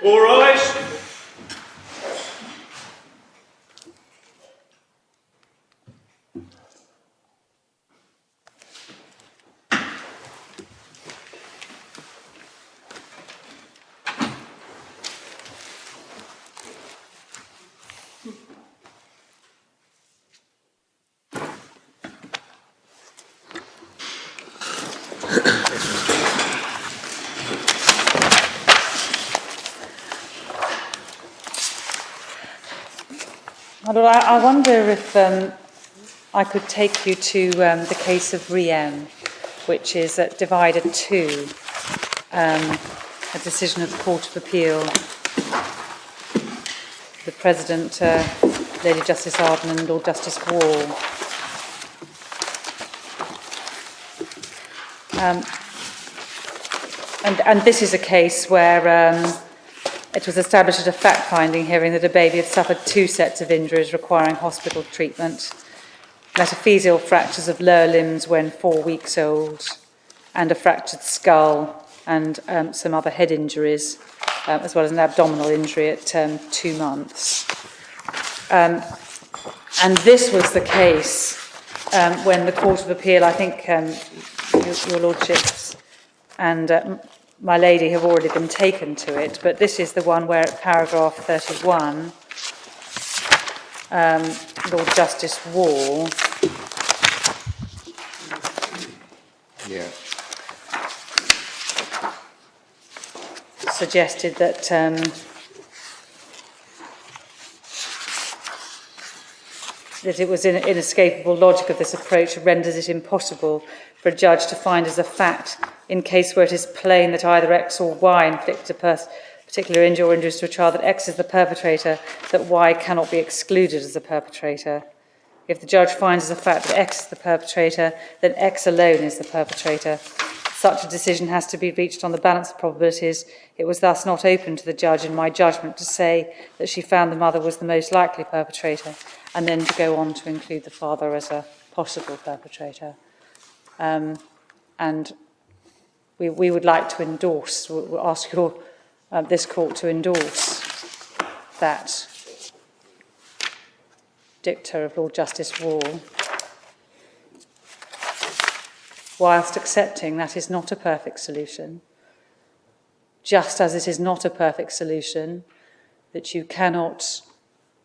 All rise. I wonder if I could take you to the case of Riem, which is divided 2, a decision of the Court of Appeal. The President, Lady Justice Arden and Lord Justice Wall. And this is a case where it was established at a fact-finding hearing that a baby had suffered 2 sets of injuries requiring hospital treatment, metaphyseal fractures of lower limbs when 4 weeks old, and a fractured skull and some other head injuries, as well as an abdominal injury at 2 months. And this was the case when the Court of Appeal, I think your Lordships and my lady have already been taken to it, but this is the one where at paragraph 31, Lord Justice Wall suggested that it was inescapable logic of this approach renders it impossible for a judge to find as a fact in case where it is plain that either X or Y inflicted a particular injury or injuries to a child, that X is the perpetrator, that Y cannot be excluded as a perpetrator. If the judge finds as a fact that X is the perpetrator, then X alone is the perpetrator. Such a decision has to be reached on the balance of probabilities. It was thus not open to the judge, in my judgment, to say that she found the mother was the most likely perpetrator, and then to go on to include the father as a possible perpetrator. And we would like to endorse, we'll ask this court to endorse that dicta of Lord Justice Wall, whilst accepting that is not a perfect solution, just as it is not a perfect solution that you cannot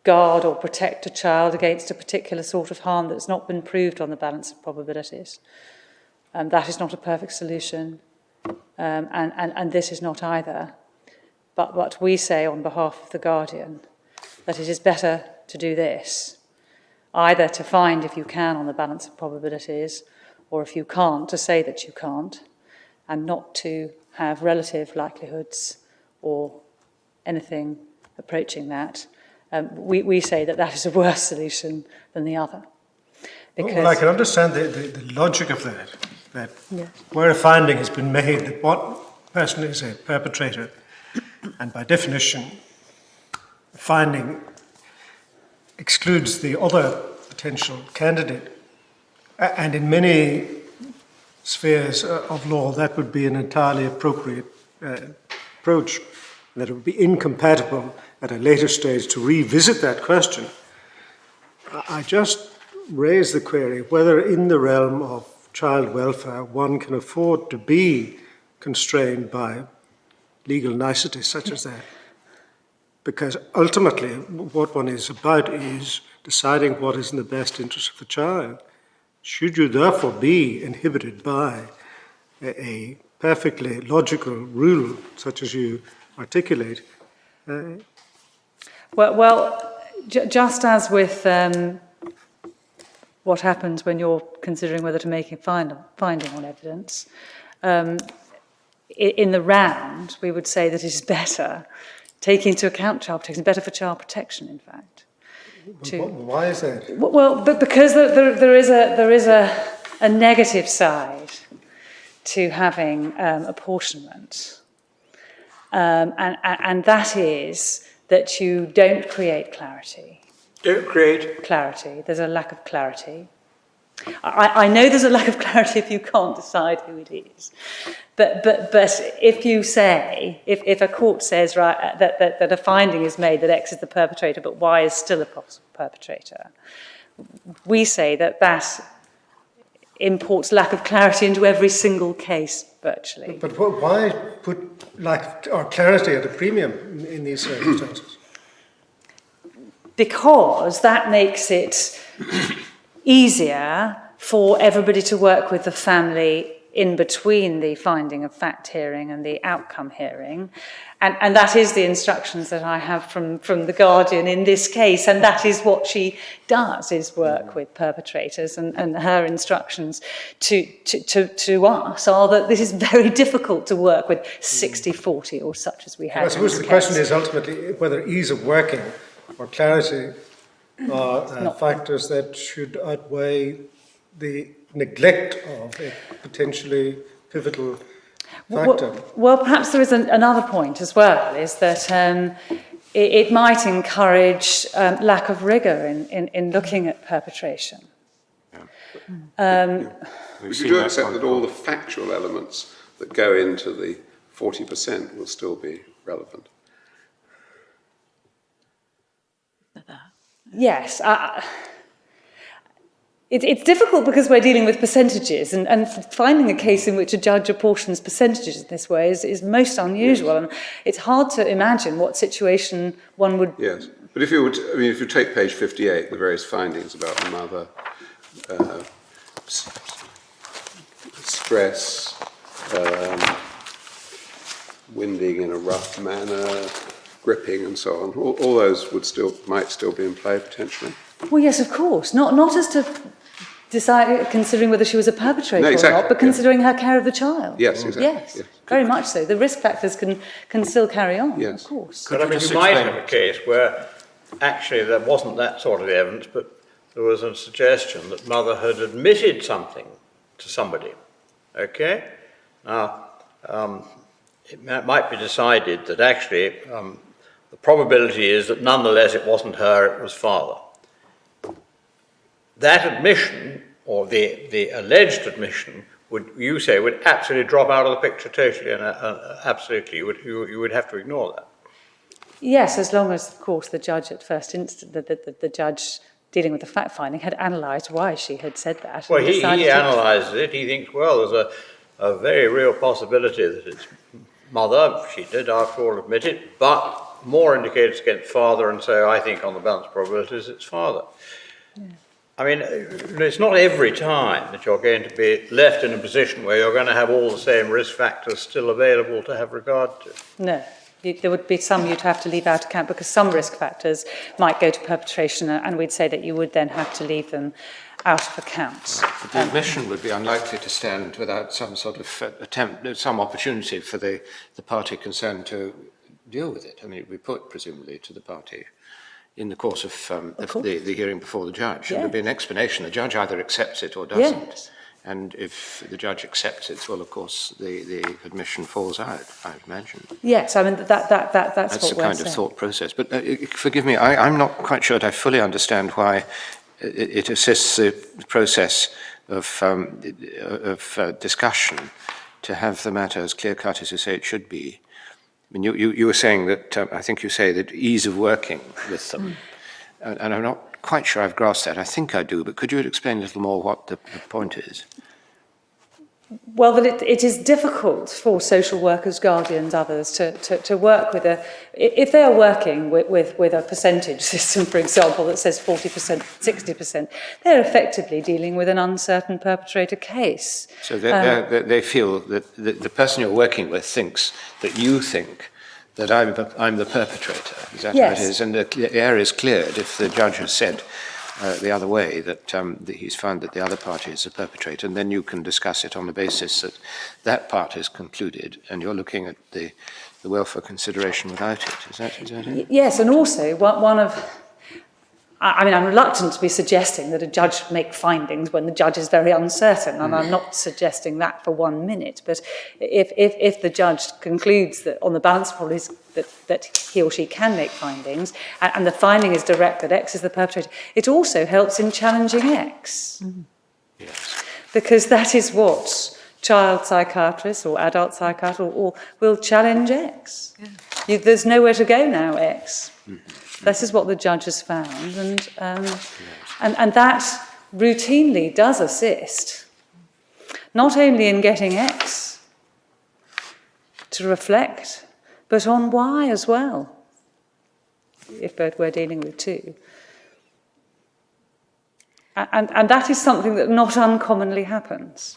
guard or protect a child against a particular sort of harm that's not been proved on the balance of probabilities. That is not a perfect solution, and this is not either. But what we say on behalf of the Guardian, that it is better to do this, either to find if you can on the balance of probabilities, or if you can't, to say that you can't, and not to have relative likelihoods or anything approaching that. We say that that is a worse solution than the other. Well, I can understand the logic of that yes, where a finding has been made that one person is a perpetrator, and by definition, the finding excludes the other potential candidate. And in many spheres of law, that would be an entirely appropriate approach, that it would be incompatible at a later stage to revisit that question. I just raise the query whether in the realm of child welfare one can afford to be constrained by legal niceties such as that. Because ultimately what one is about is deciding what is in the best interest of the child. Should you therefore be inhibited by a perfectly logical rule such as you articulate? Just as with what happens when you're considering whether to make a finding on evidence, in the round, we would say that it is better, taking into account child protection, better for child protection, in fact. Why is that? Well, but because there is a negative side to having apportionment, and that is that you don't create clarity. Don't create clarity. There's a lack of clarity. I know there's a lack of clarity if you can't decide who it is, but if you say, if a court says, right, that a finding is made that X is the perpetrator but Y is still a possible perpetrator, we say that imports lack of clarity into every single case, virtually. But why put lack or clarity at a premium in these circumstances? Because that makes it easier for everybody to work with the family in between the finding of fact hearing and the outcome hearing. And that is the instructions that I have from the Guardian in this case, and that is what she does, is work with perpetrators, and her instructions to us are that this is very difficult to work with 60-40 or such as we have. I suppose the question is ultimately whether ease of working or clarity are factors that should outweigh the neglect of a potentially pivotal factor. Well, perhaps there is another point as well, is that it might encourage lack of rigour in looking at perpetration. Would you accept that all the factual elements that go into the 40% will still be relevant? Yes. It's difficult because we're dealing with percentages, and finding a case in which a judge apportions percentages in this way is most unusual, and it's hard to imagine what situation one would... Yes, but if you if you take page 58, the various findings about the mother, stress, winding in a rough manner, gripping and so on, all those might still be in play potentially. Well, yes, of course. Not as to considering whether she was a perpetrator or not, but considering her care of the child. Yes, exactly. Yes, very much so. The risk factors can still carry on, of course. But you might have a case where actually there wasn't that sort of evidence, but there was a suggestion that mother had admitted something to somebody. Okay? Now, it might be decided that actually the probability is that nonetheless it wasn't her, it was father. That admission, or the alleged admission, would absolutely drop out of the picture totally, and absolutely you would have to ignore that. Yes, as long as, of course, the judge at first instance, the judge dealing with the fact finding, had analysed why she had said that. Well, he analyses it. He thinks, well, there's a very real possibility that it's mother. She did, after all, admit it, but more indicators against father, and so I think on the balance probabilities it's father. Yeah. I mean, it's not every time that you're going to be left in a position where you're going to have all the same risk factors still available to have regard to. No, there would be some you'd have to leave out of account because some risk factors might go to perpetration, and we'd say that you would then have to leave them out of account. But the admission would be unlikely to stand without some sort of some opportunity for the party concerned to deal with it. I mean, we put presumably to the party in the course of the hearing before the judge. And there'll be an explanation. The judge either accepts it or doesn't. Yes. And if the judge accepts it, well, of course, the admission falls out, I imagine. Yes, I mean, that's what we're saying. That's the kind of thought process. But forgive me, I'm not quite sure that I fully understand why it assists the process of discussion to have the matter as clear-cut as you say it should be. I mean, you were saying that, I think you say that ease of working with them, and I'm not quite sure I've grasped that. I think I do, but could you explain a little more what the point is? Well, that it is difficult for social workers, guardians, others to work with if they are working with a percentage system, for example, that says 40%, 60%, they're effectively dealing with an uncertain perpetrator case. So they feel that the person you're working with thinks that you think that I'm the perpetrator. Is that how it is? And the air is cleared if the judge has said the other way, that he's found that the other party is a perpetrator, and then you can discuss it on the basis that that part is concluded, and you're looking at the welfare consideration without it. Is that it? Yes, and also one of... I mean, I'm reluctant to be suggesting that a judge make findings when the judge is very uncertain, and I'm not suggesting that for 1 minute. But if the judge concludes that on the balance probably that he or she can make findings, and the finding is direct that X is the perpetrator, it also helps in challenging X. Yes. Because that is what child psychiatrists or adult psychiatrists or will challenge X. Yeah. There's nowhere to go now, X. Mm-hmm. This is what the judge has found, and that routinely does assist, not only in getting X to reflect, but on Y as well, if we're dealing with two. And that is something that not uncommonly happens.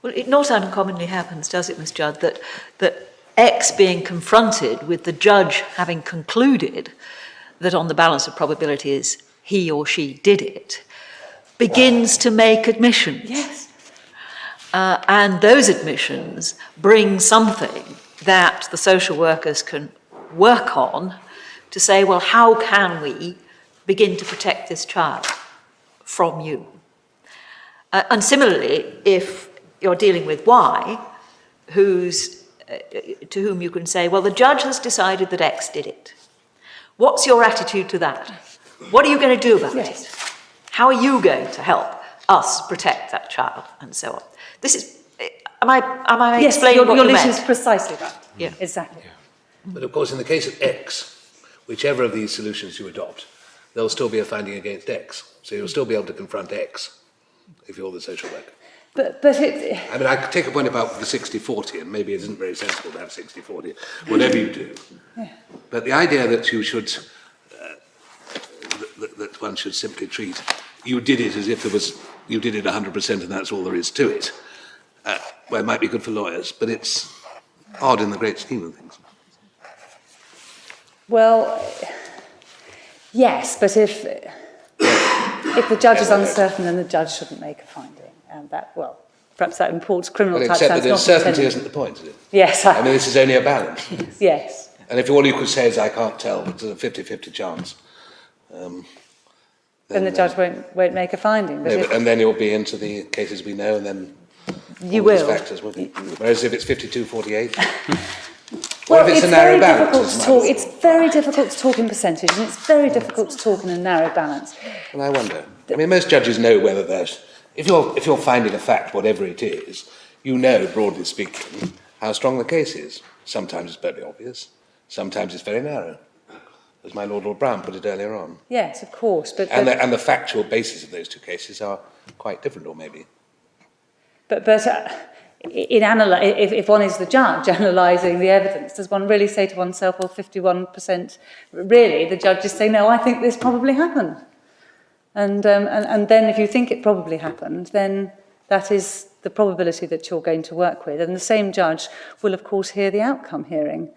Well, it not uncommonly happens, does it, Ms. Judd, that X being confronted with the judge having concluded that on the balance of probabilities he or she did it, begins to make admissions. Yes. And those admissions bring something that the social workers can work on to say, well, how can we begin to protect this child from you? And similarly, if you're dealing with Y, to whom you can say, well, the judge has decided that X did it. What's your attitude to that? What are you going to do about it? How are you going to help us protect that child? And so on. This is, am I explaining what you meant? Your list is precisely right. Yeah. Exactly. Yeah. But of course, in the case of X, whichever of these solutions you adopt, there'll still be a finding against X. So you'll still be able to confront X if you're the social worker. But it... I mean, I could take a point about the 60-40, and maybe it isn't very sensible to have 60-40, whatever you do. Yeah. But the idea that you should, that one should simply treat, you did it as if you did it 100% and that's all there is to it, well, it might be good for lawyers, but it's odd in the great scheme of things. Well, yes, but if the judge is uncertain, then the judge shouldn't make a finding. And that, well, perhaps that imports criminal type except that not uncertainty intended. isn't the point, is it? Yes. I mean, this is only a balance. Yes. And if all you could say is, I can't tell, it's a 50-50 chance. Then the judge won't make a finding. But and then you'll be into the cases we know, and then you all will. these factors will be. Whereas if it's 52-48, well, if it's a very narrow balance, difficult to talk. It's very difficult to talk in percentage, and it's very difficult to talk in a narrow balance. And I wonder. I mean, most judges know whether there's. If you're finding a fact, whatever it is, you know, broadly speaking, how strong the case is. Sometimes it's very obvious. Sometimes it's very narrow, as my Lord Brown put it earlier on. Yes, of course. And the factual basis of those two cases are quite different, or maybe. But if one is the judge analysing the evidence, does one really say to oneself, well, 51%, really, the judge is saying, no, I think this probably happened. And then if you think it probably happened, then that is the probability that you're going to work with. And the same judge will, of course, hear the outcome hearing.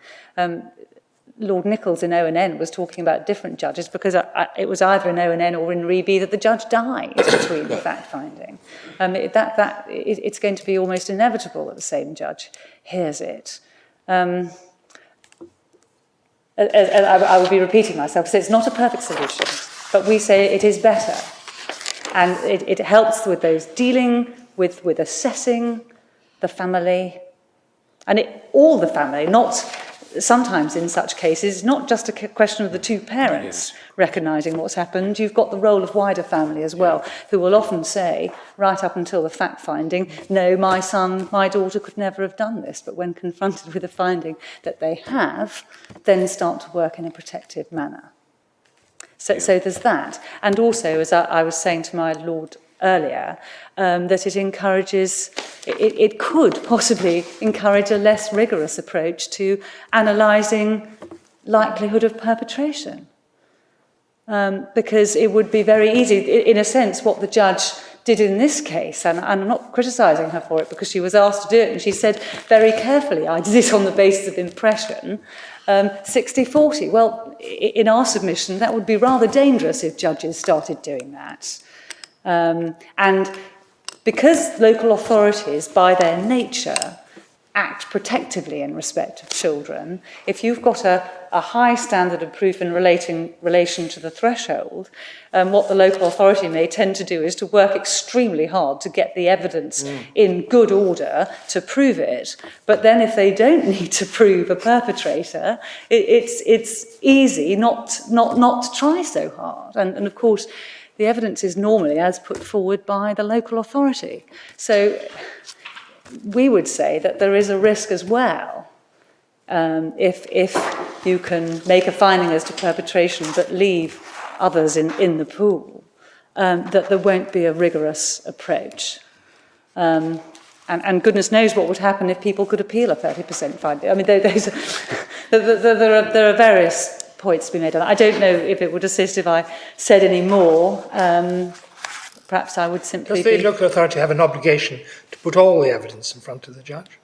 Lord Nichols in O&N was talking about different judges because it was either in O&N or in Re-B that the judge died between the fact-finding. It's going to be almost inevitable that the same judge hears it. I will be repeating myself, so it's not a perfect solution, but we say it is better. And it helps with those dealing with assessing the family, and all the family, not sometimes in such cases, it's not just a question of the two parents recognising what's happened. You've got the role of wider family as well, who will often say, right up until the fact-finding, no, my son, my daughter could never have done this. But when confronted with a finding that they have, then start to work in a protective manner. So there's that. And also, as I was saying to my Lord earlier, that it encourages, it could possibly encourage a less rigorous approach to analysing likelihood of perpetration. Because it would be very easy, in a sense, what the judge did in this case, and I'm not criticising her for it because she was asked to do it, and she said very carefully, I did it on the basis of impression, 60-40. Well, in our submission, that would be rather dangerous if judges started doing that. And because local authorities, by their nature, act protectively in respect of children, if you've got a high standard of proof in relation to the threshold, what the local authority may tend to do is to work extremely hard to get the evidence in good order to prove it. But then if they don't need to prove a perpetrator, it's easy not to try so hard. And of course, the evidence is normally as put forward by the local authority. So we would say that there is a risk as well if you can make a finding as to perpetration but leave others in the pool, that there won't be a rigorous approach. And goodness knows what would happen if people could appeal a 30% finding. I mean, there are various points to be made on that. I don't know if it would assist if I said any more. Perhaps I would simply Does the local authority have an obligation to put all the evidence in front of the judge?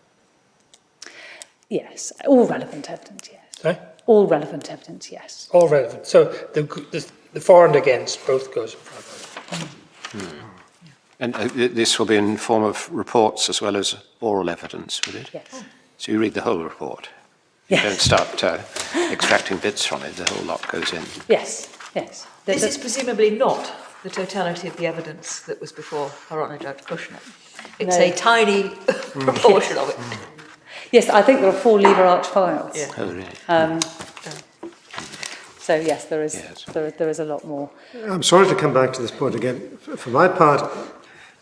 Yes, all relevant evidence, yes. Sorry? All relevant evidence, yes. All relevant. So the for and against both goes in front of it. And this will be in form of reports as well as oral evidence, will it? Yes. So you read the whole report? Yes. You don't start extracting bits from it, the whole lot goes in. Yes, yes. This is presumably not the totality of the evidence that was before Her Honour Judge Kushner. It's No. a tiny proportion of it. Yes, I think there are 4 lever arch files. Yeah. Oh, really? So yes, there is. Yes. There is a lot more. I'm sorry to come back to this point again. For my part,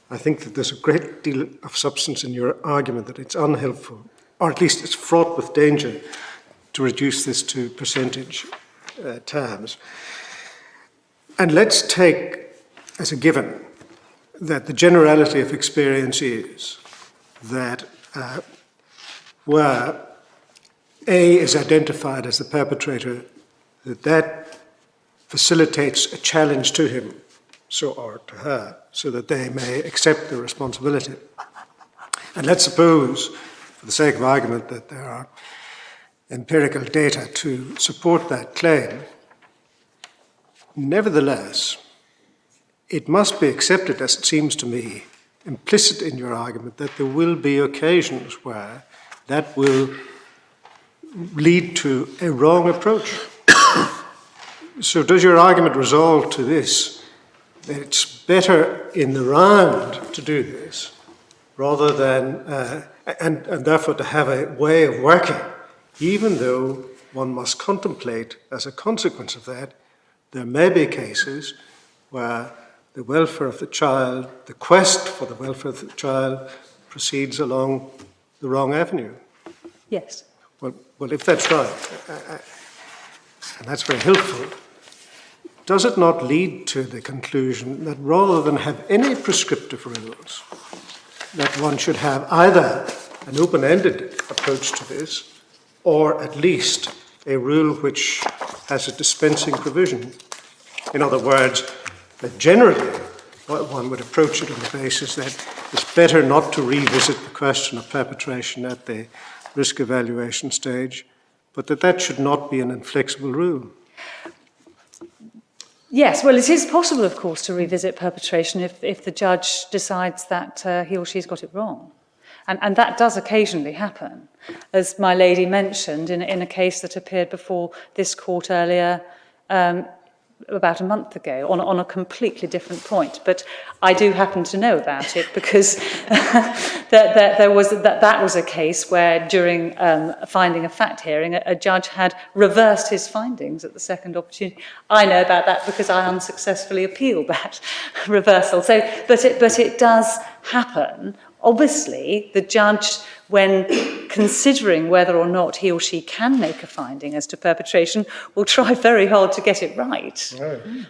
I think that there's a great deal of substance in your argument that it's unhelpful, or at least it's fraught with danger, to reduce this to percentage terms. And let's take as a given that the generality of experience is that where A is identified as the perpetrator, that facilitates a challenge to him, or to her, so that they may accept the responsibility. And let's suppose, for the sake of argument, that there are empirical data to support that claim. Nevertheless, it must be accepted, as it seems to me, implicit in your argument, that there will be occasions where that will lead to a wrong approach. So does your argument resolve to this, that it's better in the round to do this, rather than, and therefore to have a way of working, even though one must contemplate, as a consequence of that, there may be cases where the welfare of the child, the quest for the welfare of the child, proceeds along the wrong avenue? Yes. Well, if that's right, and that's very helpful, does it not lead to the conclusion that rather than have any prescriptive rules, that one should have either an open-ended approach to this, or at least a rule which has a dispensing provision? In other words, that generally one would approach it on the basis that it's better not to revisit the question of perpetration at the risk evaluation stage, but that should not be an inflexible rule. Yes, well, it is possible, of course, to revisit perpetration if the judge decides that he or she's got it wrong. And that does occasionally happen. As my lady mentioned, in a case that appeared before this court earlier, about a month ago, on a completely different point. But I do happen to know about it because that was a case where during a finding of fact hearing, a judge had reversed his findings at the second opportunity. I know about that because I unsuccessfully appealed that reversal. So, but it does happen. Obviously, the judge, when considering whether or not he or she can make a finding as to perpetration, will try very hard to get it right,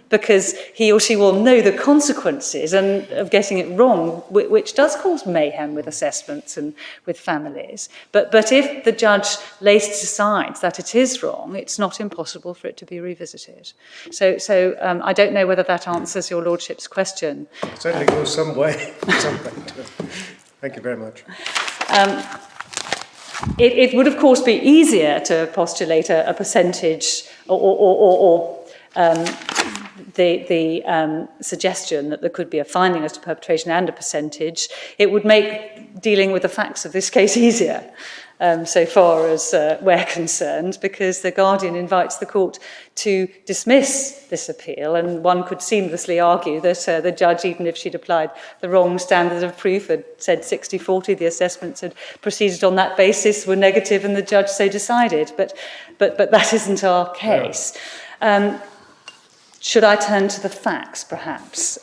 because he or she will know the consequences of getting it wrong, which does cause mayhem with assessments and with families. But if the judge later decides that it is wrong, it's not impossible for it to be revisited. So I don't know whether that answers your lordship's question. It certainly goes some way, something to it. Thank you very much. It would, of course, be easier to postulate a percentage or the suggestion that there could be a finding as to perpetration and a percentage. It would make dealing with the facts of this case easier, so far as we're concerned, because the Guardian invites the court to dismiss this appeal, and one could seamlessly argue that the judge, even if she'd applied the wrong standard of proof, had said 60-40, the assessments had proceeded on that basis, were negative, and the judge so decided. But that isn't our case. Should I turn to the facts, perhaps?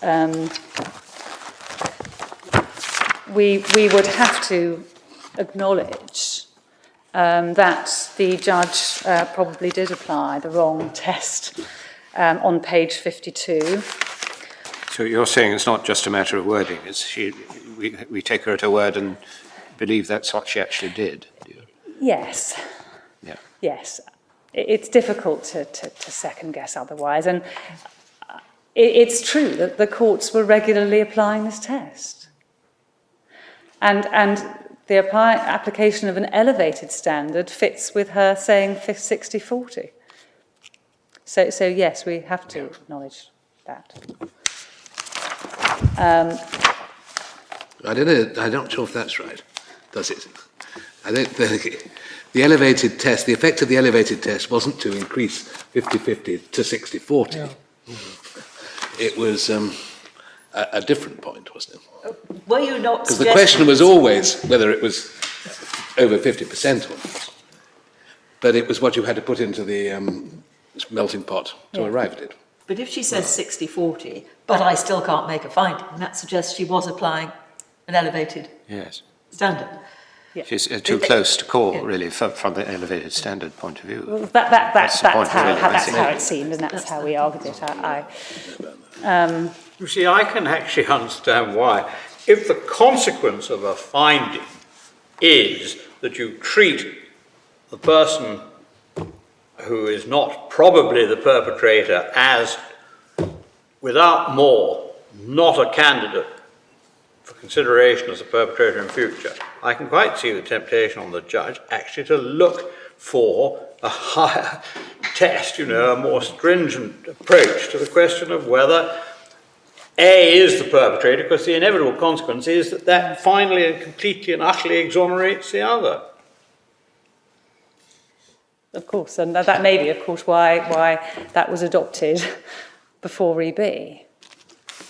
We would have to acknowledge that the judge probably did apply the wrong test on page 52. So you're saying it's not just a matter of wording, we take her at her word and believe that's what she actually did? Yes. Yeah. Yes. It's difficult to second guess otherwise. And it's true that the courts were regularly applying this test. And the application of an elevated standard fits with her saying 60-40. So yes, we have to acknowledge that. I don't know, I'm not sure if that's right, does it? I don't think the elevated test, the effect of the elevated test wasn't to increase 50-50 to 60-40. No. It was a different point, wasn't it? Were you not? Because the question was always whether it was over 50% or not. But it was what you had to put into the melting pot to arrive at it. But if she says 60-40, but I still can't make a finding, that suggests she was applying an elevated standard. Yeah. She's too close to call, really, from the elevated standard point of view. Well, that's how it seemed, and that's how we argued it. You see, I can actually understand why. If the consequence of a finding is that you treat the person who is not probably the perpetrator as, without more, not a candidate for consideration as a perpetrator in future, I can quite see the temptation on the judge actually to look for a higher test, a more stringent approach to the question of whether A is the perpetrator, because the inevitable consequence is that finally and completely and utterly exonerates the other. Of course, and that may be, of course, why that was adopted before EB.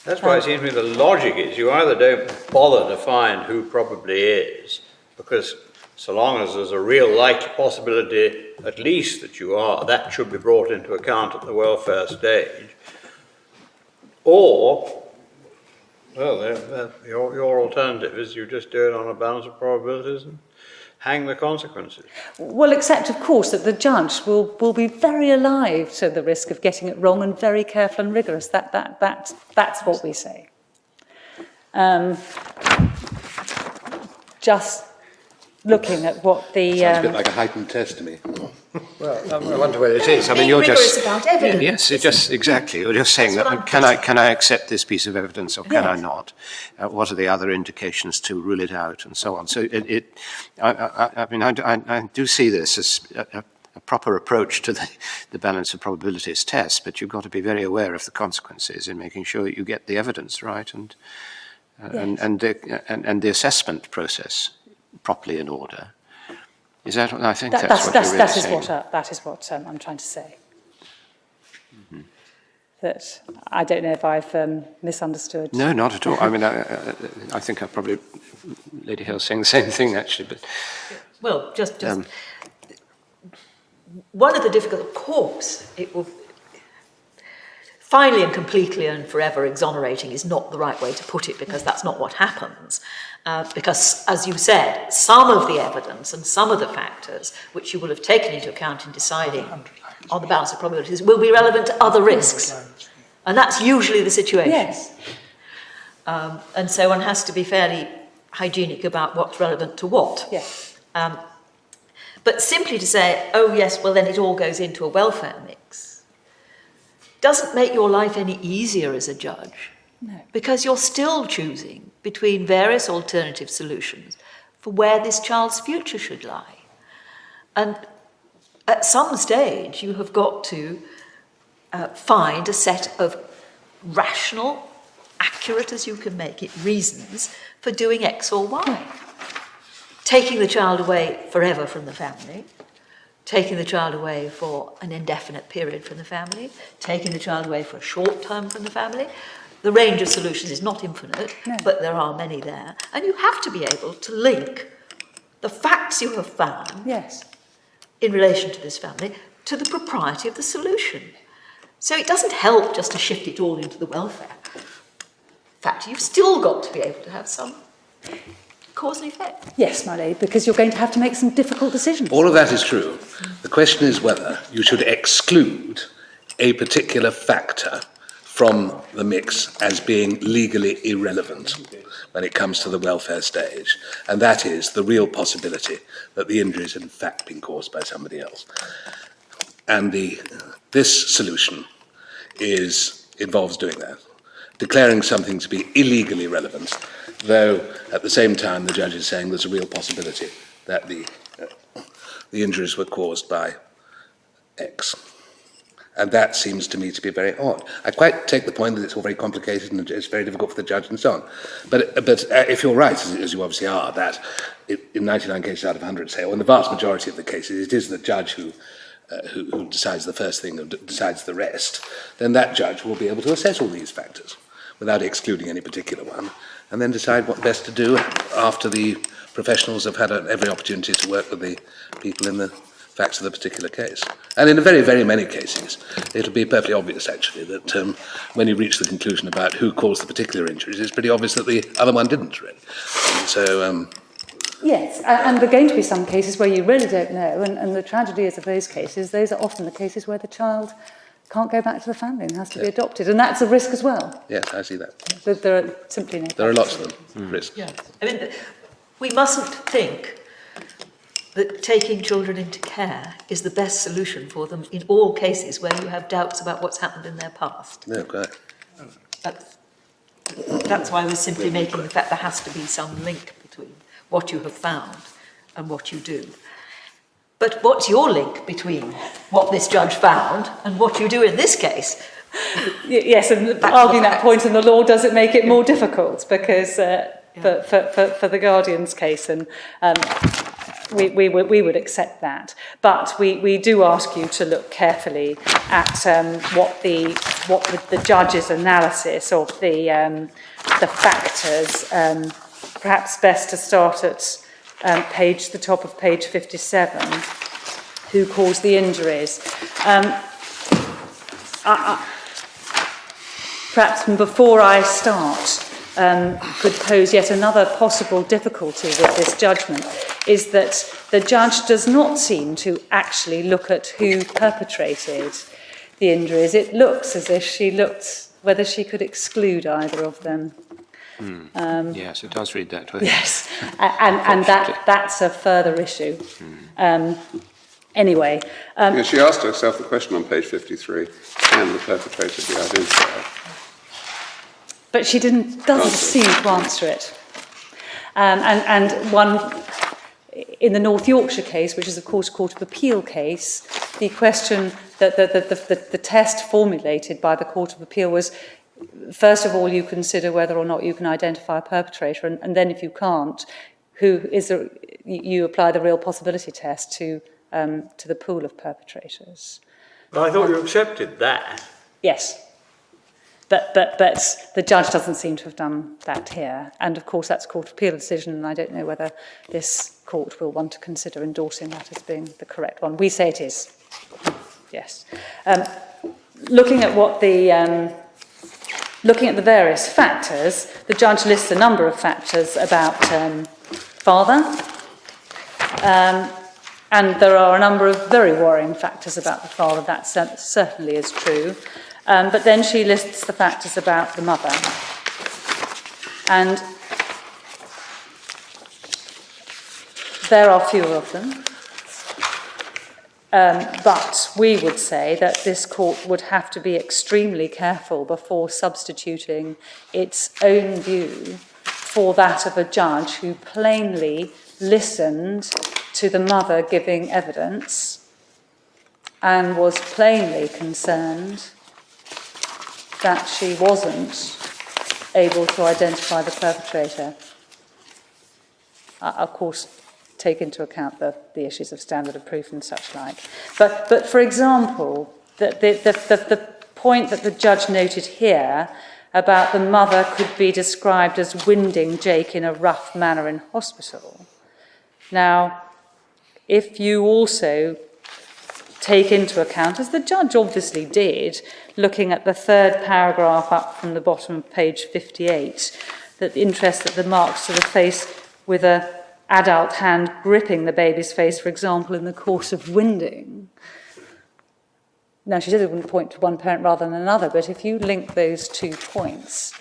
That's why it seems to me the logic is you either don't bother to find who probably is, because so long as there's a real likely possibility, at least that you are, that should be brought into account at the welfare stage. Or, well, your alternative is you just do it on a balance of probabilities and hang the consequences. Well, except, of course, that the judge will be very alive to the risk of getting it wrong and very careful and rigorous. That's what we say. Just looking at what the... Sounds a bit like a heightened test to me. Well, I wonder whether it is. I mean, you're just... about evidence. Yes, it just, exactly. You're just saying that, can I accept this piece of evidence or can I not? What are the other indications to rule it out and so on? So I do see this as a proper approach to the balance of probabilities test, but you've got to be very aware of the consequences in making sure that you get the evidence right and the assessment process properly in order. Is that? I think that's what you're really saying. That is what I'm trying to say. Mm-hmm. That I don't know if I've misunderstood. No, not at all. I mean, I think I probably Lady Hill's saying the same thing actually, but well, just one of the difficult, of course, it will. Finally and completely and forever exonerating is not the right way to put it, because that's not what happens. Because, as you said, some of the evidence and some of the factors which you will have taken into account in deciding on the balance of probabilities will be relevant to other risks. And that's usually the situation. Yes. And so one has to be fairly hygienic about what's relevant to what. Yes. But simply to say, oh yes, well then it all goes into a welfare mix, doesn't make your life any easier as a judge. No. Because you're still choosing between various alternative solutions for where this child's future should lie. And at some stage, you have got to find a set of rational, accurate as you can make it, reasons for doing X or Y. Taking the child away forever from the family, taking the child away for an indefinite period from the family, taking the child away for a short time from the family. The range of solutions is not infinite, but there are many there. And you have to be able to link the facts you have found Yes. in relation to this family to the propriety of the solution. So it doesn't help just to shift it all into the welfare. In fact, you've still got to be able to have some cause and effect. Yes, my lady, because you're going to have to make some difficult decisions. All of that is true. The question is whether you should exclude a particular factor from the mix as being legally irrelevant when it comes to the welfare stage, and that is the real possibility that the injury has in fact been caused by somebody else. And this solution involves doing that, declaring something to be illegally relevant, though at the same time the judge is saying there's a real possibility that the injuries were caused by X. And that seems to me to be very odd. I quite take the point that it's all very complicated and it's very difficult for the judge and so on. But if you're right, as you obviously are, that in 99 cases out of 100, say, or in the vast majority of the cases, it is the judge who decides the first thing and decides the rest, then that judge will be able to assess all these factors without excluding any particular one, and then decide what best to do after the professionals have had every opportunity to work with the people in the facts of the particular case. And in very, very many cases, it'll be perfectly obvious, actually, that when you reach the conclusion about who caused the particular injuries, it's pretty obvious that the other one didn't, really. And so... Yes, and there are going to be some cases where you really don't know, and the tragedy is of those cases, those are often the cases where the child can't go back to the family and has to be adopted, and that's a risk as well. Yes, I see that. There are simply no... There are lots of them, risks. Yeah. I mean, we mustn't think that taking children into care is the best solution for them in all cases where you have doubts about what's happened in their past. No, quite. That's why we're simply making the fact there has to be some link between what you have found and what you do. But what's your link between what this judge found and what you do in this case? Yes, and arguing that point in the law doesn't make it more difficult, because for the guardian's case, and we would accept that. But we do ask you to look carefully at what the judge's analysis of the factors. Perhaps best to start at the top of page 57, who caused the injuries. Perhaps before I start, could pose yet another possible difficulty with this judgment, is that the judge does not seem to actually look at who perpetrated the injuries. It looks as if she looked whether she could exclude either of them. Yes, it does read that way. Yes, and that's a further issue. Anyway. She asked herself the question on page 53, can the perpetrator be identified? But she doesn't seem to answer it. And one, in the North Yorkshire case, which is of course a Court of Appeal case, the question that the test formulated by the Court of Appeal was, first of all, you consider whether or not you can identify a perpetrator, and then if you can't, you apply the real possibility test to the pool of perpetrators. I thought you accepted that. Yes. But the judge doesn't seem to have done that here. And of course that's a Court of Appeal decision, and I don't know whether this court will want to consider endorsing that as being the correct one. We say it is. Yes. Looking at the various factors, the judge lists a number of factors about father, and there are a number of very worrying factors about the father. That certainly is true. But then she lists the factors about the mother. And there are fewer of them. But we would say that this court would have to be extremely careful before substituting its own view for that of a judge who plainly listened to the mother giving evidence and was plainly concerned that she wasn't able to identify the perpetrator. Of course, take into account the issues of standard of proof and such like. But for example, the point that the judge noted here about the mother could be described as winding Jake in a rough manner in hospital. Now, if you also take into account, as the judge obviously did, looking at the third paragraph up from the bottom of page 58, that the interest that the marks to the face with a adult hand gripping the baby's face, for example, in the course of winding. Now, she said it wouldn't point to one parent rather than another, but if you link those 2 points,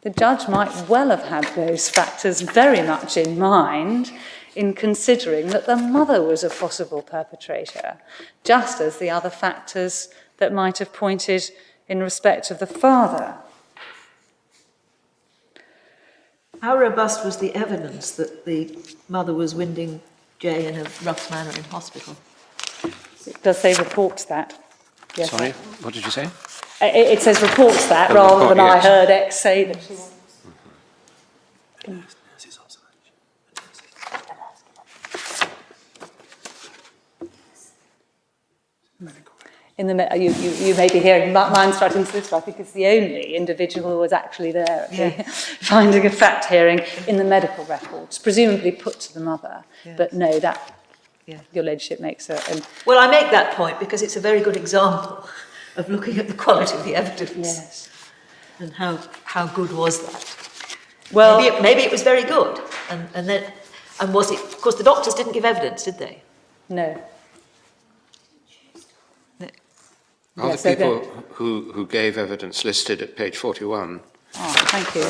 the judge might well have had those factors very much in mind in considering that the mother was a possible perpetrator, just as the other factors that might have pointed in respect of the father. How robust was the evidence that the mother was winding Jay in a rough manner in hospital? It does say reports that. Yes. Sorry, what did you say? It says reports that, Oh, rather report, than I yes. heard X say that she was. In the, you may be hearing mine's right into this, but I think it's the only individual who was actually there at the finding of fact hearing in the medical records, presumably put to the mother. Yes. But no, that your ladyship makes a. Well, I make that point because it's a very good example of looking at the quality of the evidence. Yes. And how good was that? Well, maybe it was very good, and was it? Of course, the doctors didn't give evidence, did they? no. Are Yes, the people who gave evidence listed at page 41? Oh, thank you.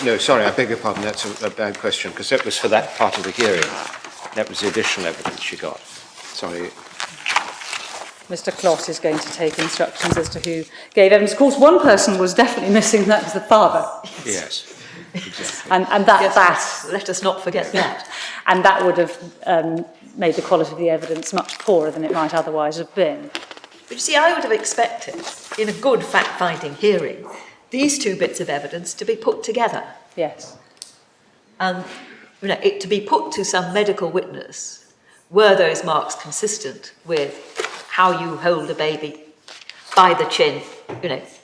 No, sorry, I beg your pardon, that's a bad question, because that was for that part of the hearing. That was the additional evidence you got. Sorry. Mr. Clott is going to take instructions as to who gave evidence. Of course, one person was definitely missing, that was the father. Yes, exactly. And that, Yes, let us not forget that. And that would have made the quality of the evidence much poorer than it might otherwise have been. But you see, I would have expected, in a good fact-finding hearing, these 2 bits of evidence to be put together. Yes. And it to be put to some medical witness. Were those marks consistent with how you hold a baby by the chin,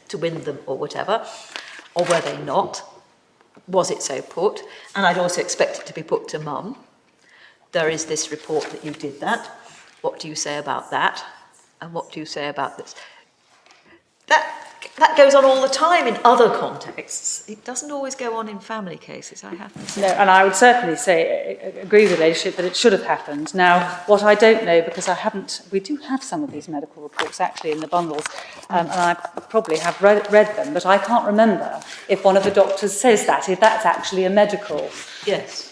to wind them or whatever? Or were they not? Was it so put? And I'd also expect it to be put to Mum. There is this report that you did that. What do you say about that? And what do you say about this? That goes on all the time in other contexts. It doesn't always go on in family cases, I have to say. No, and I would certainly agree with the ladyship that it should have happened. Now, what I don't know, because we do have some of these medical reports actually in the bundles, and I probably have read them, but I can't remember if one of the doctors says that, if that's actually a medical. Yes.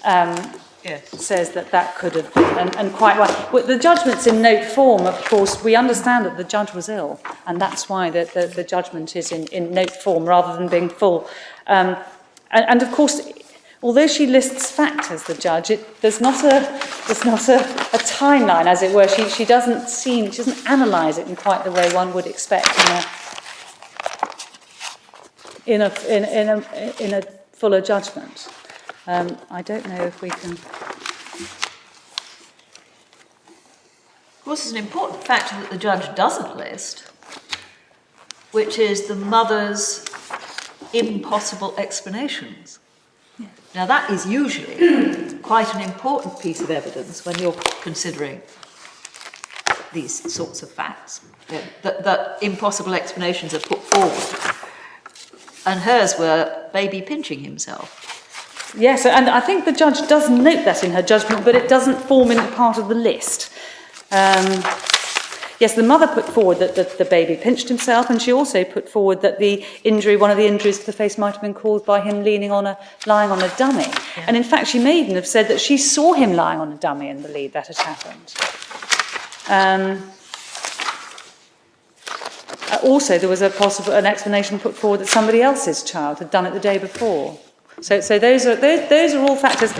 Yes. Says that could have been, and quite right. Well, the judgment's in note form, of course. We understand that the judge was ill, and that's why the judgment is in note form rather than being full. And of course, although she lists factors, the judge, there's not a timeline, as it were. She doesn't analyse it in quite the way one would expect in a fuller judgment. I don't know if we can. Of course, there's an important factor that the judge doesn't list, which is the mother's impossible explanations. Yeah. Now, that is usually quite an important piece of evidence when you're considering these sorts of facts, that impossible explanations are put forward. And hers were baby pinching himself. Yes, and I think the judge does note that in her judgment, but it doesn't form into part of the list. Yes, the mother put forward that the baby pinched himself, and she also put forward that one of the injuries to the face might have been caused by him lying on a dummy. Yeah. And in fact, she may even have said that she saw him lying on a dummy and believed that had happened. Also, there was an explanation put forward that somebody else's child had done it the day before. So those are all factors.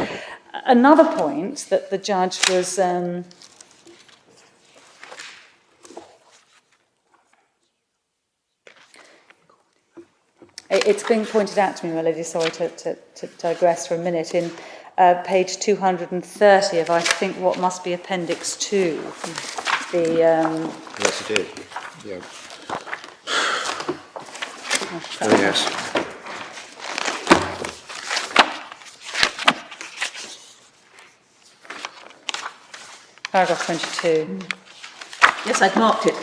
Another point that the judge was it's been pointed out to me, my lady. Sorry to digress for a minute. In page 230 of I think what must be Appendix 2. Yes, it is. Yeah. Oh yes. Paragraph 22. Yes, I've marked it.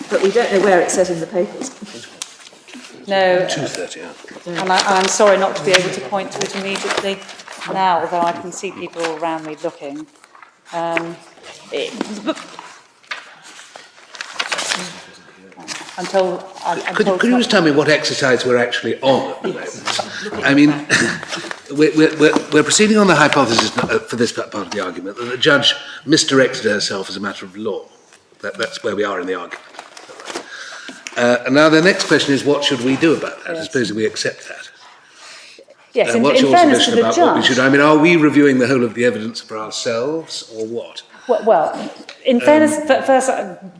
But we don't know where it says in the papers. No, 2:30, yeah. and I'm sorry not to be able to point to it immediately now, although I can see people all around me looking. I'm told. Could you just tell me what exercise we're actually on at the moment? I mean, we're proceeding on the hypothesis for this part of the argument that the judge misdirected herself as a matter of law. That's where we are in the argument. And now the next question is, what should we do about that? Yes. Supposing we accept that. Yes, in What's your fairness to suggestion the about judge. what we should? I mean, are we reviewing the whole of the evidence for ourselves, or what? Well, in fairness, first,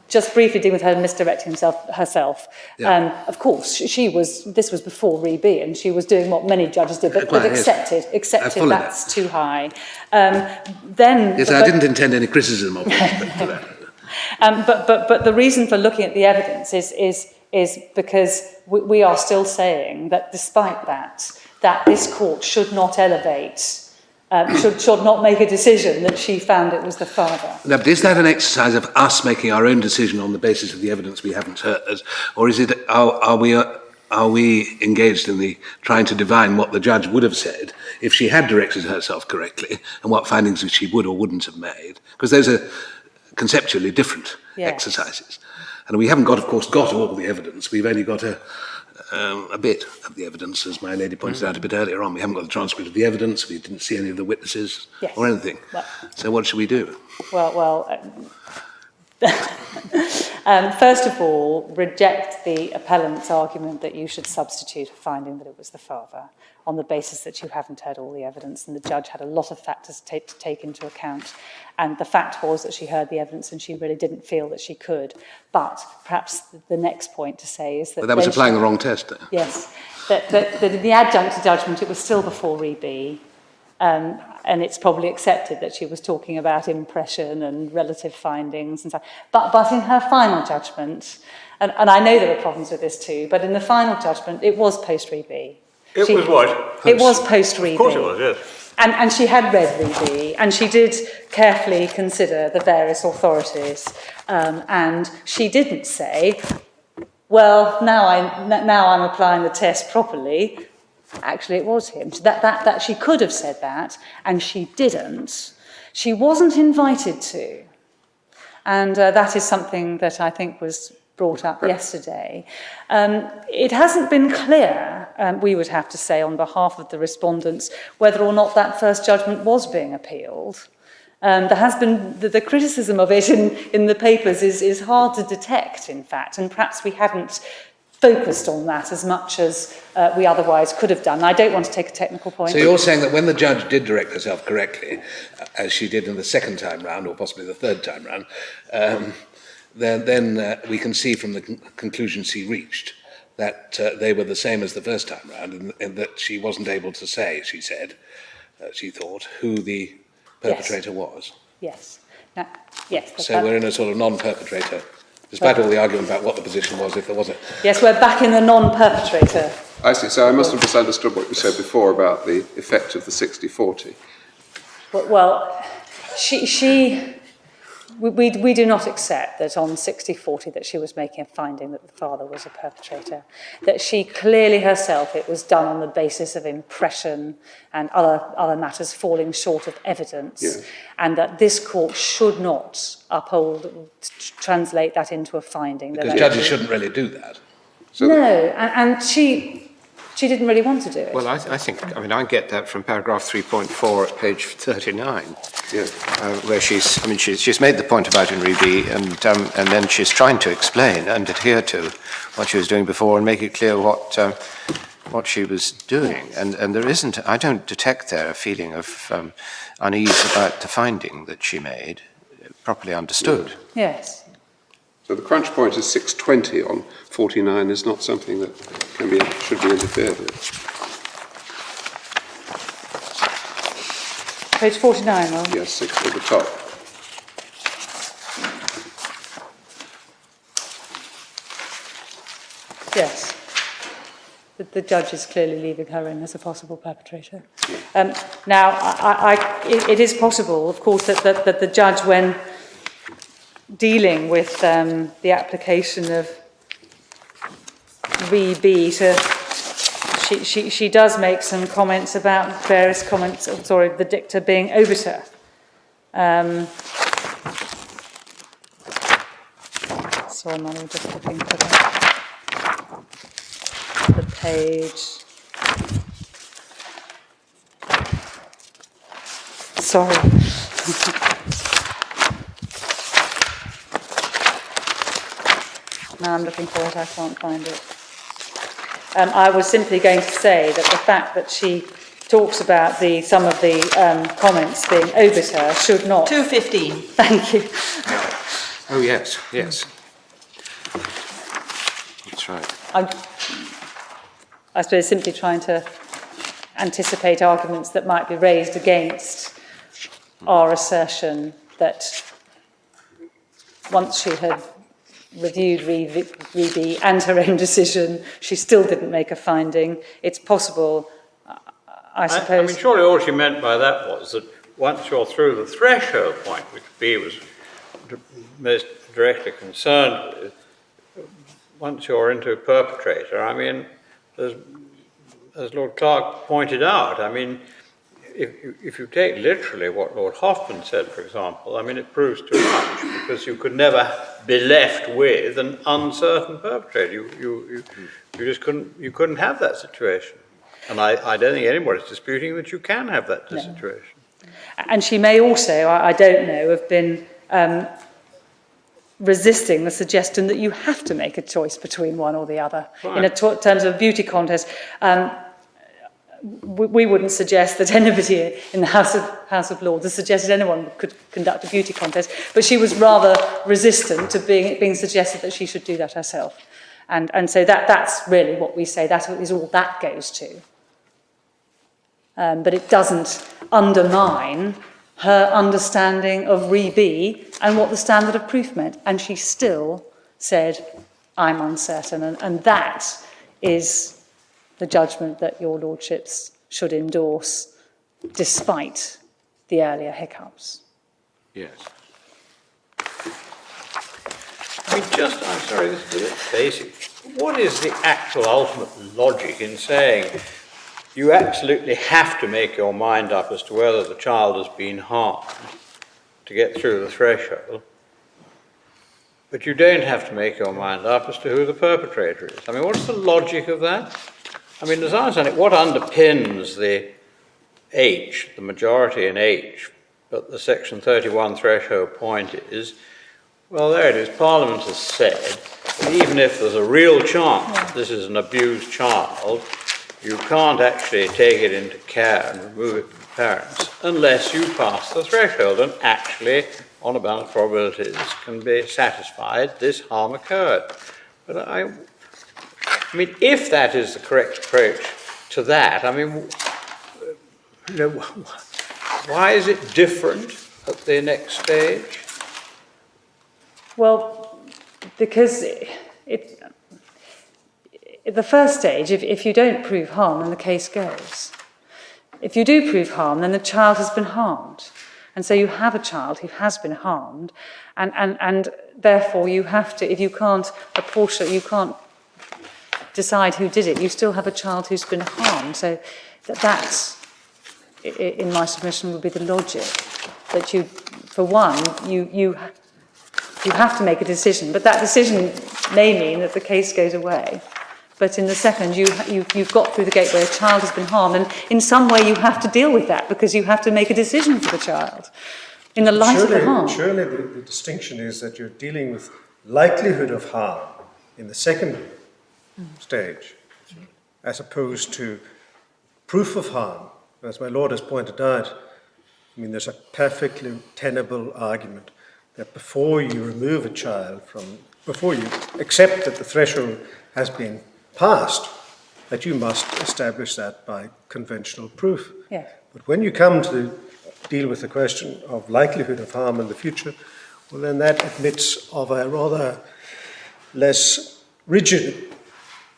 just briefly dealing with her misdirecting herself. Yeah. Of course, this was before Re-B, and she was doing what many judges did, but Yes. accepted I that's that. too high. Yes, I didn't intend any criticism of it. But the reason for looking at the evidence is because we are still saying that despite that this court should not elevate, should not make a decision that she found it was the father. Now, but is that an exercise of us making our own decision on the basis of the evidence we haven't heard, or is it are we engaged in the trying to divine what the judge would have said if she had directed herself correctly, and what findings she would or wouldn't have made? Because those are conceptually different exercises, and we haven't of course got all the evidence. We've only got a bit of the evidence, as my lady pointed out a bit earlier on. We haven't got the transcript of the evidence. We didn't see any of the witnesses or anything. Well, so what should we do? First of all, reject the appellant's argument that you should substitute a finding that it was the father on the basis that you haven't heard all the evidence, and the judge had a lot of factors to take into account. And the fact was that she heard the evidence and she really didn't feel that she could. But perhaps the next point to say is that... But that was applying the wrong test there. Yes. That in the adjunct judgment, it was still before Re-B. And it's probably accepted that she was talking about impression and relative findings and so. But in her final judgment, and I know there were problems with this too, but in the final judgment, it was post-Re-B. It was what? It was post-Re-B. Of course it was, yes. And she had read Re-B, and she did carefully consider the various authorities, and she didn't say, well, now I'm applying the test properly. Actually, it was him. That she could have said that, and she didn't. She wasn't invited to, and that is something that I think was brought up yesterday. It hasn't been clear, we would have to say on behalf of the respondents, whether or not that first judgment was being appealed. There has been, the criticism of it in the papers is hard to detect, in fact, and perhaps we hadn't focused on that as much as we otherwise could have done. I don't want to take a technical point. So you're saying that when the judge did direct herself correctly, as she did in the second time round, or possibly the third time round, then we can see from the conclusions she reached that they were the same as the first time round, and that she wasn't able to say, she said, she thought, who the perpetrator was. Yes. Now, yes. So we're in a sort of non-perpetrator, despite all the argument about what the position was, if there was a... Yes, we're back in the non-perpetrator. I see. So I must have misunderstood what you said before about the effect of the 60-40. Well, we do not accept that on 60-40 that she was making a finding that the father was a perpetrator. That she clearly herself, it was done on the basis of impression and other matters falling short of evidence, and that this court should not translate that into a finding. Because judges shouldn't really do that. So no, and she didn't really want to do it. Well, I think, I get that from paragraph 3.4 at page 39, where she's made the point about in Re-B, and then she's trying to explain and adhere to what she was doing before and make it clear what she was doing. And there isn't, I don't detect there a feeling of unease about the finding that she made, properly understood. Yes. So the crunch point is 620 on 49 is not something that should be interfered with. Page 49, Will. Yes, 6 at the top. Yes. the judge is clearly leaving her in as a possible perpetrator. Now, it is possible, of course, that the judge, when dealing with the application of VB she does make some comments about various comments, the dicta being obiter. Sorry, Mum, I'm just looking for the page. Sorry. Now I'm looking for it, I can't find it. I was simply going to say that the fact that she talks about some of the comments being obiter should not... 215. Thank you. Oh, yes, yes. That's right. I suppose simply trying to anticipate arguments that might be raised against our assertion that once she had reviewed Reby and her own decision, she still didn't make a finding. It's possible, I suppose... I mean, surely all she meant by that was that once you're through the threshold point, which B was most directly concerned with, once you're into perpetrator, I mean, as Lord Clark pointed out, I mean, if you take literally what Lord Hoffman said, for example, I mean, it proves too much, because you could never be left with an uncertain perpetrator. You just couldn't have that situation. And I don't think anybody's disputing that you can have that situation. And she may also, I don't know, have been resisting the suggestion that you have to make a choice between one or the other. Right. In terms of a beauty contest, we wouldn't suggest that anybody in the House of Lords has suggested anyone could conduct a beauty contest, but she was rather resistant to being suggested that she should do that herself. And so that's really what we say, that is all that goes to. But it doesn't undermine her understanding of Reby and what the standard of proof meant. And she still said, I'm uncertain. And that is the judgment that your lordships should endorse, despite the earlier hiccups. Yes. I mean, I'm sorry, this is a bit basic. What is the actual ultimate logic in saying you absolutely have to make your mind up as to whether the child has been harmed to get through the threshold, but you don't have to make your mind up as to who the perpetrator is? I mean, what's the logic of that? I mean, as I understand it, what underpins the H, the majority in H, but the Section 31 threshold point is, well, there it is, Parliament has said that even if there's a real chance this is an abused child, you can't actually take it into care and remove it from the parents unless you pass the threshold and actually, on a balance of probabilities, can be satisfied this harm occurred. But I mean, if that is the correct approach to that, I mean, you know, why is it different at the next stage? Well, because at the first stage, if you don't prove harm, then the case goes. If you do prove harm, then the child has been harmed. And so you have a child who has been harmed, and therefore you have to, if you can't apportion, you can't decide who did it, you still have a child who's been harmed. So that's, in my submission, would be the logic. That you, for one, you have to make a decision, but that decision may mean that the case goes away. But in the second, you've got through the gate where a child has been harmed, and in some way you have to deal with that because you have to make a decision for the child in the light of the harm. Surely the distinction is that you're dealing with likelihood of harm in the second stage, as opposed to proof of harm. As my Lord has pointed out, I mean, there's a perfectly tenable argument that before you remove a child before you accept that the threshold has been passed, that you must establish that by conventional proof. Yeah. But when you come to deal with the question of likelihood of harm in the future, well, then that admits of a rather less rigid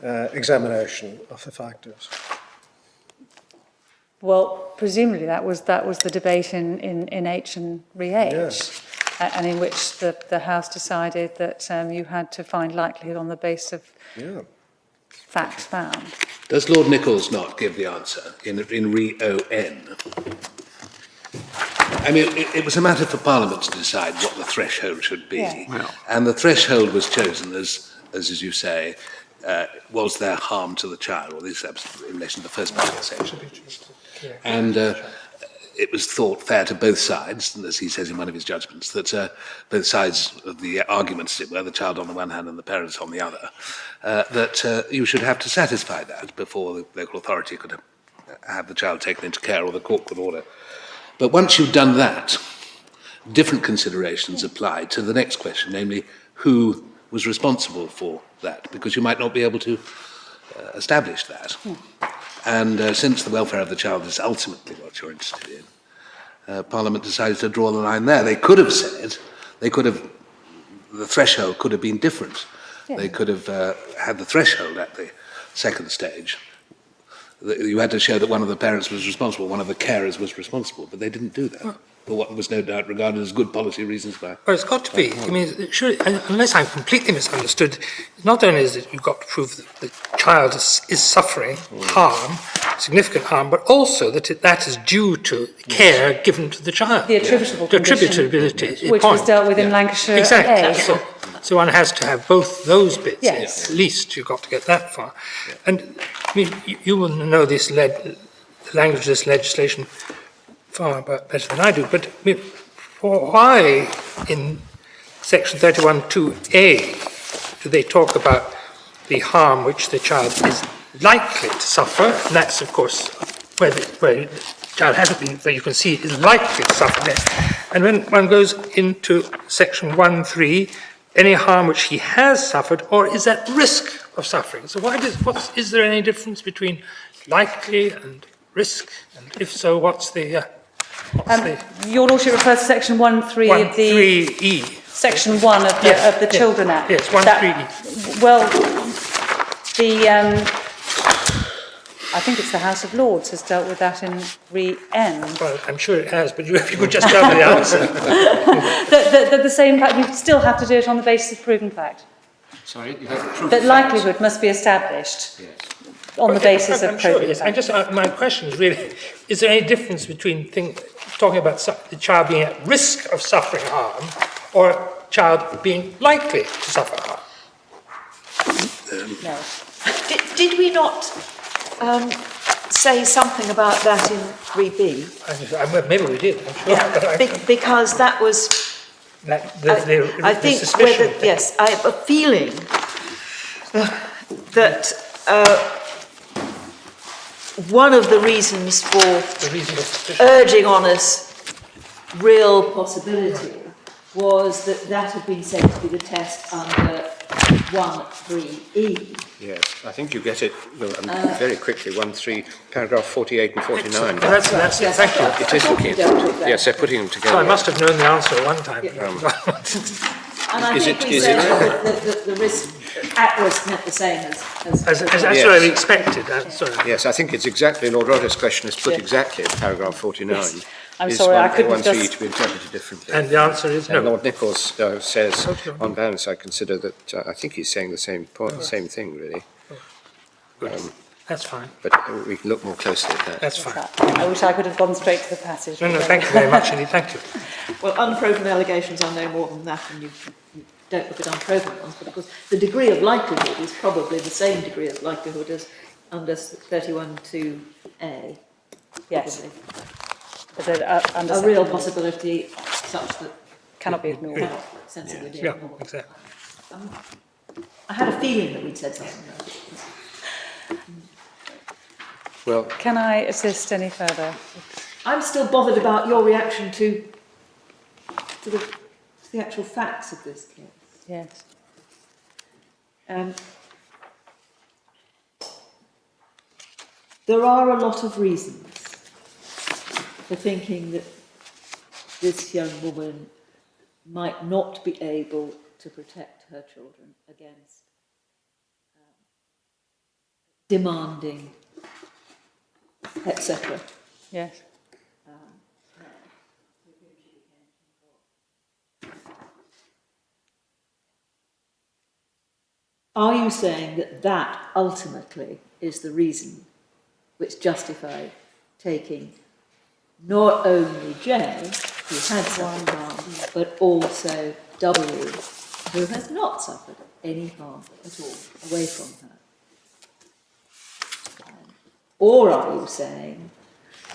examination of the factors. Well, presumably that was the debate in H and re-H, Yes. and in which the House decided that you had to find likelihood on the basis of facts found. Does Lord Nichols not give the answer in re-ON? I mean, it was a matter for Parliament to decide what the threshold should be. Yeah. Well. And the threshold was chosen as you say, was there harm to the child, or this in relation to the first part of the section. And it was thought fair to both sides, and as he says in one of his judgments, that both sides of the arguments, as it were, the child on the one hand and the parents on the other, that you should have to satisfy that before the local authority could have the child taken into care or the court could order. But once you've done that, different considerations apply to the next question, namely, who was responsible for that? Because you might not be able to establish that. And since the welfare of the child is ultimately what you're interested in, Parliament decided to draw the line there. They could have said, the threshold could have been different. Yeah. They could have had the threshold at the second stage. You had to show that one of the parents was responsible, one of the carers was responsible, but they didn't do that. For what was no doubt regarded as good policy reasons by... Well, it's got to be. I mean, surely, unless I'm completely misunderstood, not only is it you've got to prove that the child is suffering harm, significant harm, but also that that is due to care given to the child. The attributable The condition, attributability which was dealt with in Lancashire exactly. A. So one has to have both those bits. Yes. At least you've got to get that far. And I mean, you will know this the language of this legislation far better than I do, but I mean, why in section 31(2)(a) do they talk about the harm which the child is likely to suffer? And that's, of course, where the child hasn't been, that you can see is likely to suffer there. And when one goes into section 1(3), any harm which he has suffered or is at risk of suffering. So is there any difference between likely and risk? And if so, what's the... Your Lordship refers to section 1(3) of the... 1(3)(e). Section 1 of the Children Act. Yes, 1(3)(e). Well, I think it's the House of Lords has dealt with that in re-N. Well, I'm sure it has, but if you could just tell me the answer. The same fact, you still have to do it on the basis of proven fact. Sorry, you have to prove that likelihood must be established on the basis of proven fact. My question is really, is there any difference between talking about the child being at risk of suffering harm or child being likely to suffer harm? No. Did we not say something about that in 3B? Maybe we did, I'm sure. Yeah, because that was... I think whether, yes, I have a feeling that one of the reasons for urging on us real possibility was that had been said to be the test under 1(3)(e). Yes, I think you get it very quickly, 1(3), paragraph 48 and 49. That's thank you. It is looking at yes, they're putting them together. So I must have known the answer at one time. And I think we said that the risk, at risk meant the same as that's what I expected. Sorry. Yes, I think it's exactly, Lord Rodder's question is put exactly at paragraph 49. Yes. I'm sorry, I couldn't 1(3) to be interpreted differently. And the answer is no. And Lord Nichols says, on balance, I consider that, I think he's saying the same point, the same thing, really. That's fine. But we can look more closely at that. That's fine. I wish I could have gone straight to the passage. No, thank you very much indeed. Thank you. Well, unproven allegations are no more than that, and you don't look at unproven ones, but of course the degree of likelihood is probably the same degree of likelihood as under 31(2)(a. Yes. A real possibility such that cannot be ignored. Cannot sensibly be ignored. Yeah, exactly. I had a feeling that we'd said something about it. Well, can I assist any further? I'm still bothered about your reaction to the actual facts of this case. Yes. There are a lot of reasons for thinking that this young woman might not be able to protect her children against demanding, etc. Yes. Are you saying that that ultimately is the reason which justified taking not only J, who had suffered harm, but also W, who has not suffered any harm at all, away from her? Or are you saying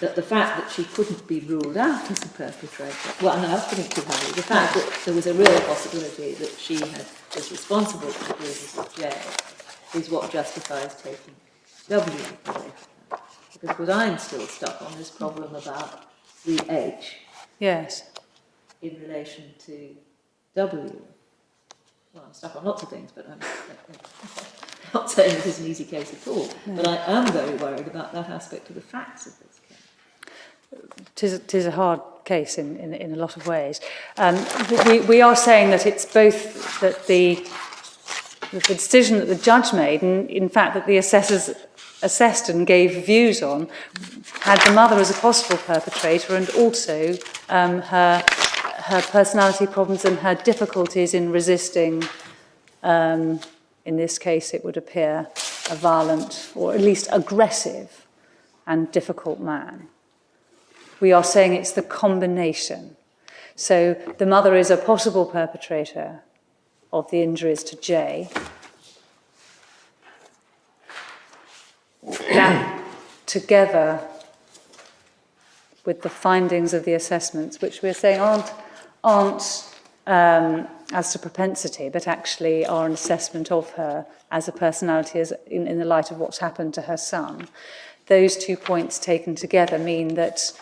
that the fact that she couldn't be ruled out as a perpetrator, well, no, I was putting it too highly, the fact that there was a real possibility that she was responsible for the bruises of J is what justifies taking W away from her? Because what I'm still stuck on this problem about the H Yes. in relation to W. Well, I'm stuck on lots of things, but I'm not saying it is an easy case at all. No. But I am very worried about that aspect of the facts of this case. Tis a hard case in a lot of ways. We are saying that it's both that the decision that the judge made, and in fact that the assessors assessed and gave views on, had the mother as a possible perpetrator, and also her personality problems and her difficulties in resisting, in this case it would appear, a violent or at least aggressive and difficult man. We are saying it's the combination. So the mother is a possible perpetrator of the injuries to J. That, together with the findings of the assessments, which we're saying aren't as to propensity, but actually are an assessment of her as a personality as in the light of what's happened to her son. Those 2 points taken together mean that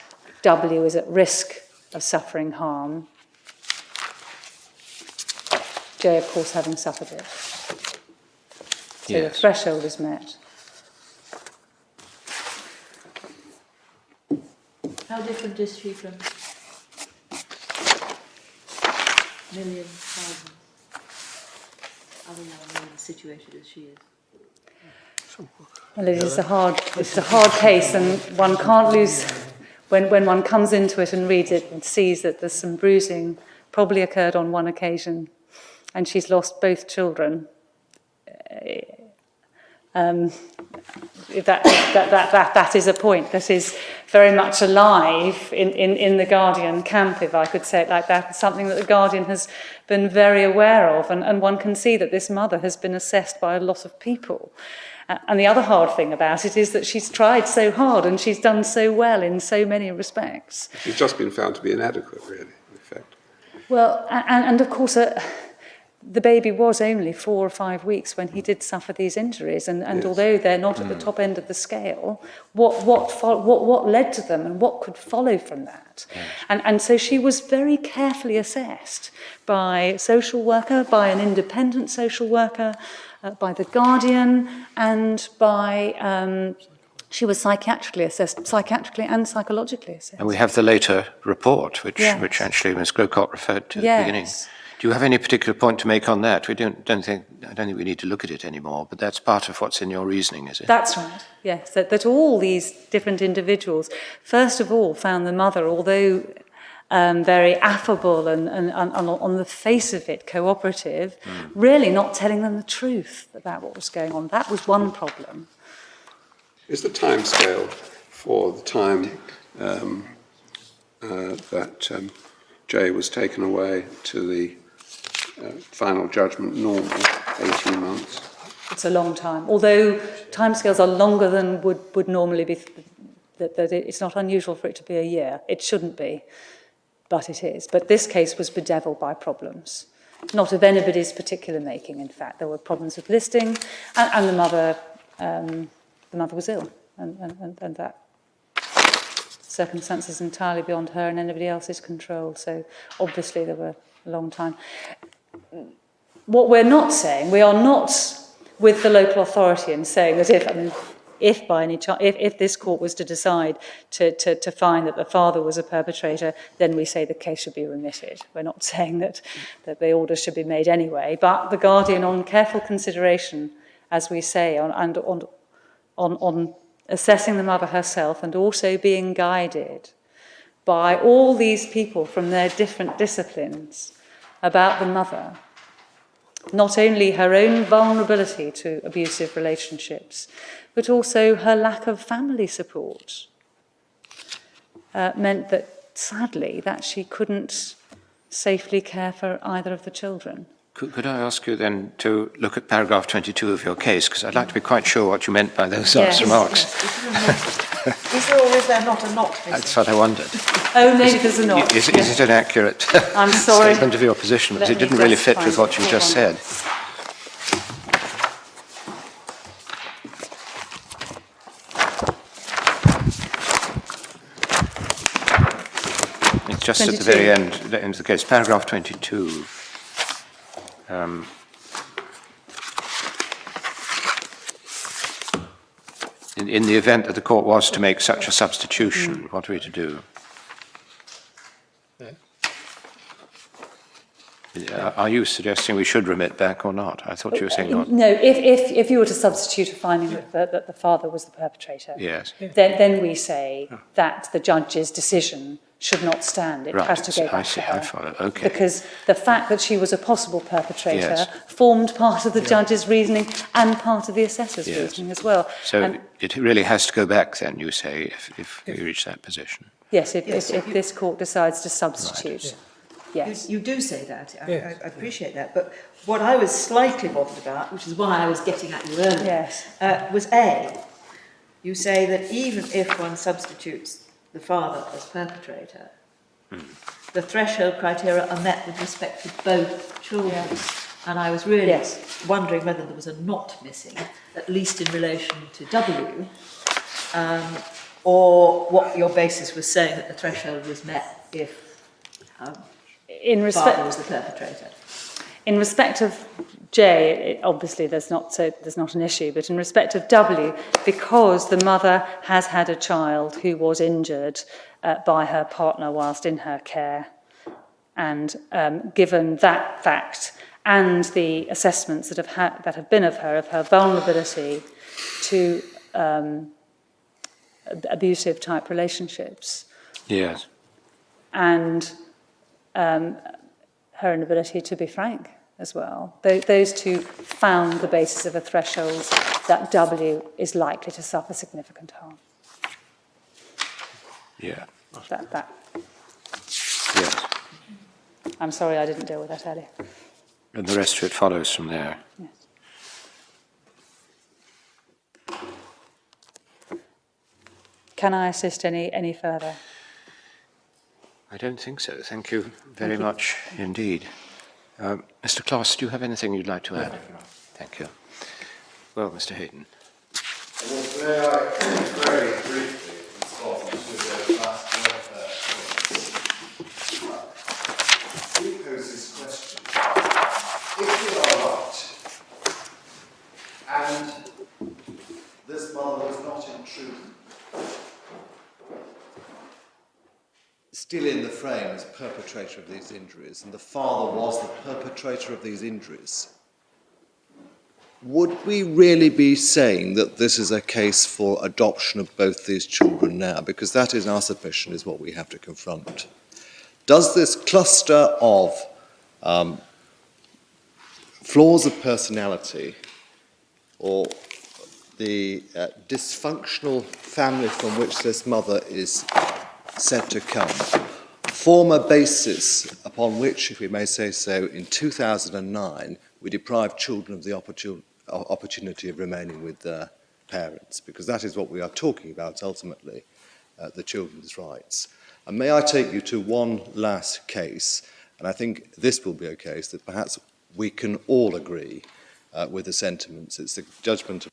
W is at risk of suffering harm. J, of course, having suffered it. So yes. The threshold is met. How different is she from millions, thousands, other young women situated as she is? Well, it's a hard case, and one can't lose when one comes into it and reads it and sees that there's some bruising, probably occurred on one occasion, and she's lost both children. That is a point that is very much alive in the Guardian camp, if I could say it like that. It's something that the Guardian has been very aware of, and one can see that this mother has been assessed by a lot of people. And the other hard thing about it is that she's tried so hard and she's done so well in so many respects. She's just been found to be inadequate, really, in effect. Well, and of course, the baby was only 4 or 5 weeks when he did suffer these injuries, and yes. Although they're not at the top end of the scale, what led to them and what could follow from that? Yes. And so she was very carefully assessed by a social worker, by an independent social worker, by the Guardian, and by she was psychiatrically and psychologically assessed. And we have the later report, which actually Ms. Grocott referred to at the beginning. Do you have any particular point to make on that? I don't think we need to look at it anymore, but that's part of what's in your reasoning, is it? That's right, yes. That all these different individuals, first of all, found the mother, although very affable and on the face of it cooperative, really not telling them the truth about what was going on. That was one problem. Is the time scale for the time that Jay was taken away to the final judgment normal, 18 months? It's a long time, although timescales are longer than would normally be. That it's not unusual for it to be a year. It shouldn't be, but it is. But this case was bedeviled by problems, not of anybody's particular making. In fact, there were problems with listing, and the mother was ill, and that circumstances entirely beyond her and anybody else's control. So obviously there were a long time. What we're not saying, we are not with the local authority and saying that if by any chance, if this court was to decide to find that the father was a perpetrator, then we say the case should be remitted. We're not saying that the order should be made anyway, but the Guardian, on careful consideration, as we say, on assessing the mother herself and also being guided by all these people from their different disciplines about the mother, not only her own vulnerability to abusive relationships, but also her lack of family support, meant that, sadly, that she couldn't safely care for either of the children. Could I ask you then to look at paragraph 22 of your case, because I'd like to be quite sure what you meant by those last remarks. Is there or is there not a not missing? That's what I wondered. Oh, maybe there's a not. Is it an accurate I'm sorry. statement of your position? Because it didn't really fit with what you just said. It's just 22. At the very end of the case, paragraph 22. In the event that the court was to make such a substitution, what are we to do? Are you suggesting we should remit back or not? I thought you were saying not. No, if you were to substitute a finding that the father was the perpetrator, yes, then we say that the judge's decision should not stand. It right. has to go back to her. I follow. Okay. Because the fact that she was a possible perpetrator formed part of the judge's reasoning and part of the assessor's reasoning as well. So it really has to go back then, you say, if we reach that position? Yes, if this court decides to substitute. Right. Yes. You do say that. I appreciate that. But what I was slightly bothered about, which is why I was getting at you earlier, was A, you say that even if one substitutes the father as perpetrator, the threshold criteria are met with respect to both children. Yes. And I was really wondering whether there was a not missing, at least in relation to W, or what your basis was saying that the threshold was met if father was the perpetrator. In respect of J, obviously there's not an issue, but in respect of W, because the mother has had a child who was injured by her partner whilst in her care, and given that fact and the assessments that have been of her vulnerability to abusive type relationships, yes, and her inability to be frank as well. Those two found the basis of a threshold that W is likely to suffer significant harm. Yeah. That. Yes. I'm sorry I didn't deal with that earlier. And the rest of it follows from there. Yes. Can I assist any further? I don't think so. Thank you very much indeed. Mr. Kloss, do you have anything you'd like to add? Thank you. Well, Mr. Hayden. Well, may I very briefly respond to the last he poses question. If we are right, and this mother was not in truth still in the frame as perpetrator of these injuries, and the father was the perpetrator of these injuries, would we really be saying that this is a case for adoption of both these children now? Because that is our submission, is what we have to confront. Does this cluster of flaws of personality, or the dysfunctional family from which this mother is said to come, form a basis upon which, if we may say so, in 2009 we deprived children of the opportunity of remaining with their parents? Because that is what we are talking about ultimately, the children's rights. And may I take you to one last case, and I think this will be a case that perhaps we can all agree with the sentiments. It's the judgment of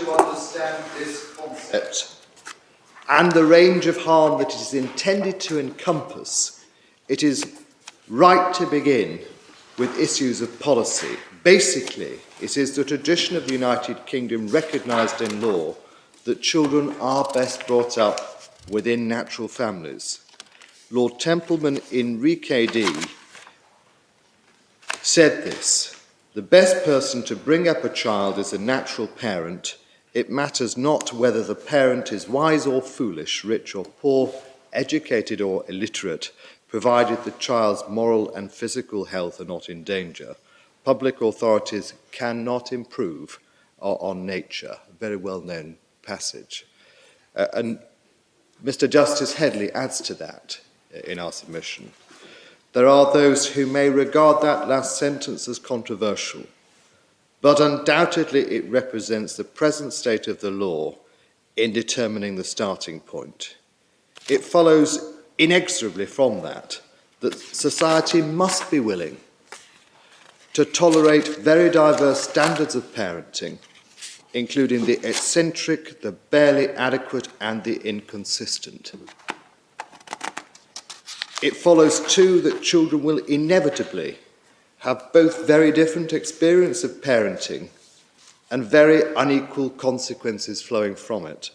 to understand this concept and the range of harm that it is intended to encompass, it is right to begin with issues of policy. Basically, it is the tradition of the United Kingdom recognised in law that children are best brought up within natural families. Lord Templeman in RKD said this: "The best person to bring up a child is a natural parent. It matters not whether the parent is wise or foolish, rich or poor, educated or illiterate, provided the child's moral and physical health are not in danger. Public authorities cannot improve on nature." A very well-known passage. And Mr. Justice Headley adds to that in our submission. There are those who may regard that last sentence as controversial, but undoubtedly it represents the present state of the law in determining the starting point. It follows inexorably from that society must be willing to tolerate very diverse standards of parenting, including the eccentric, the barely adequate, and the inconsistent. It follows, too, that children will inevitably have both very different experience of parenting and very unequal consequences flowing from it.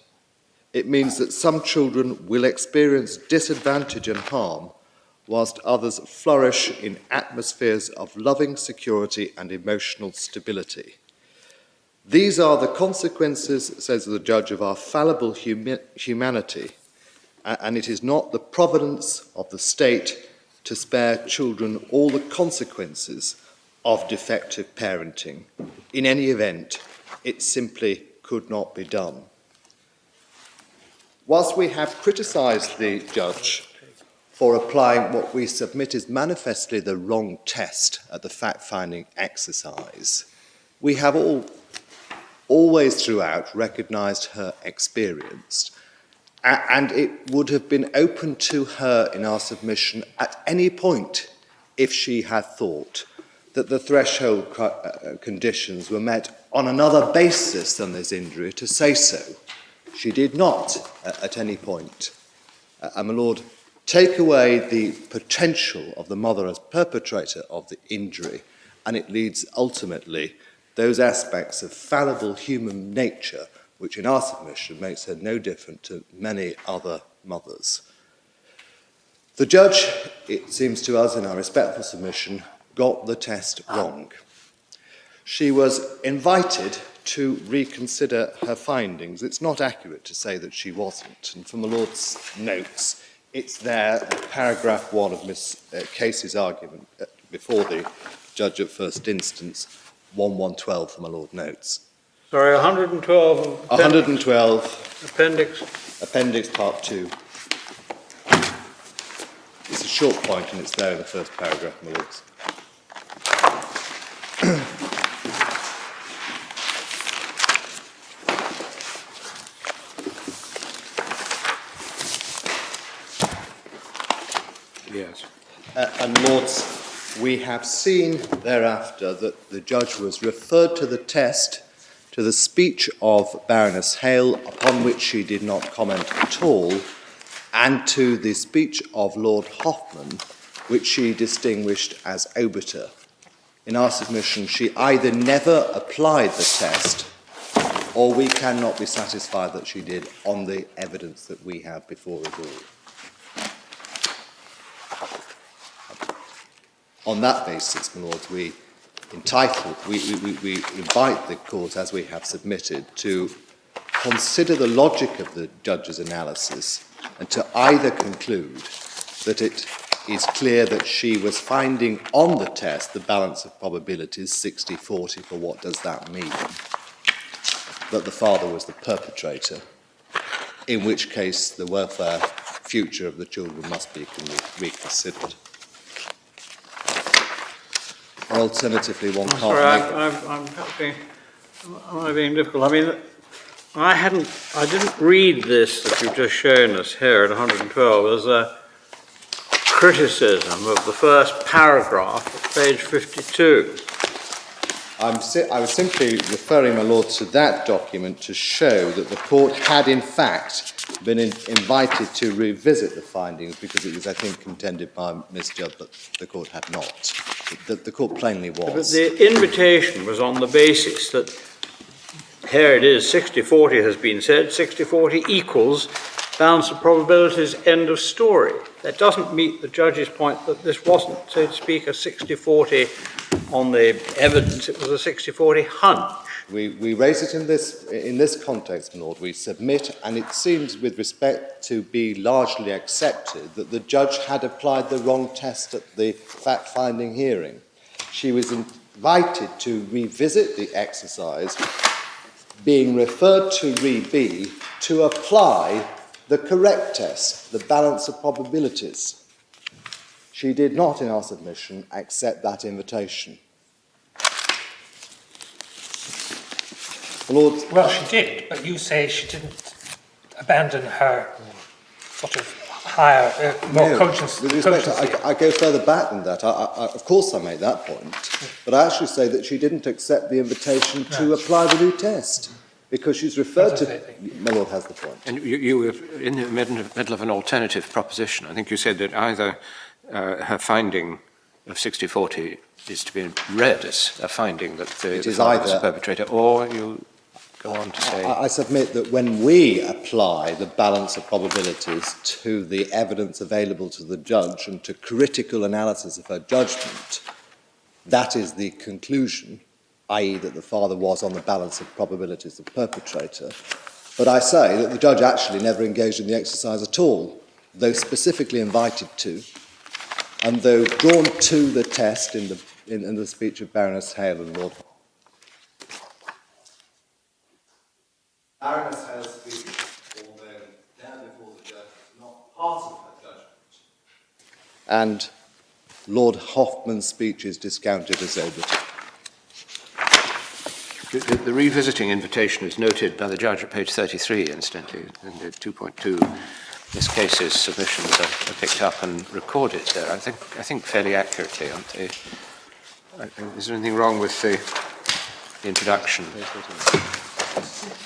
It means that some children will experience disadvantage and harm, whilst others flourish in atmospheres of loving security and emotional stability. These are the consequences, says the judge, of our fallible humanity, and it is not the providence of the state to spare children all the consequences of defective parenting. In any event, it simply could not be done. Whilst we have criticised the judge for applying what we submit is manifestly the wrong test at the fact-finding exercise, we have always throughout recognised her experience, and it would have been open to her in our submission at any point if she had thought that the threshold conditions were met on another basis than this injury to say so. She did not at any point. And my Lord, take away the potential of the mother as perpetrator of the injury, and it leads ultimately those aspects of fallible human nature which in our submission makes her no different to many other mothers. The judge, it seems to us in our respectful submission, got the test wrong. She was invited to reconsider her findings. It's not accurate to say that she wasn't, and from the Lord's notes, it's there at paragraph 1 of Miss Casey's argument before the judge at first instance, 1112 from my Lord notes. Sorry, 112. 112. Appendix. Appendix part 2. It's a short point and it's there in the first paragraph, my Lords. Yes. And Lords, we have seen thereafter that the judge was referred to the test, to the speech of Baroness Hale, upon which she did not comment at all, and to the speech of Lord Hoffman, which she distinguished as obiter. In our submission, she either never applied the test, or we cannot be satisfied that she did on the evidence that we have before us all. On that basis, my Lords, we invite the court, as we have submitted, to consider the logic of the judge's analysis and to either conclude that it is clear that she was finding on the test the balance of probabilities 60-40, for what does that mean? That the father was the perpetrator, in which case the welfare future of the children must be reconsidered. Alternatively, one can't I'm being difficult. I mean, I didn't read this that you've just shown us here at 112 as a criticism of the first paragraph of page 52. I was simply referring, my lord, to that document to show that the court had in fact been invited to revisit the findings, because it was, I think, contended by Ms. Judd that the court had not. That the court plainly was. But the invitation was on the basis that, here it is, 60-40 has been said, 60-40 equals balance of probabilities, end of story. That doesn't meet the judge's point that this wasn't, so to speak, a 60-40 on the evidence, it was a 60-40 hunch. We raise it in this context, my lord. We submit, and it seems with respect to be largely accepted, that the judge had applied the wrong test at the fact-finding hearing. She was invited to revisit the exercise, being referred to Re B to apply the correct test, the balance of probabilities. She did not, in our submission, accept that invitation. Lord, Well, she did, but you say she didn't abandon her sort of higher, more conscious. with respect, I go further back than that. Of course I make that point, but I actually say that she didn't accept the invitation to apply the new test, because she's referred to... My lord has the point. And you were in the middle of an alternative proposition. I think you said that either her finding of 60-40 is to be read as a finding that the father was a perpetrator, or you go on to say... I submit that when we apply the balance of probabilities to the evidence available to the judge and to critical analysis of her judgment, that is the conclusion, i.e. that the father was on the balance of probabilities the perpetrator. But I say that the judge actually never engaged in the exercise at all, though specifically invited to, and though drawn to the test in the speech of Baroness Hale and Lord. Baroness Hale's speech, although there before the judge, is not part of her judgment. And Lord Hoffman's speech is discounted as obited. The revisiting invitation is noted by the judge at page 33, incidentally, in the 2.2. This case's submissions are picked up and recorded there, I think fairly accurately, aren't they? Is there anything wrong with the introduction?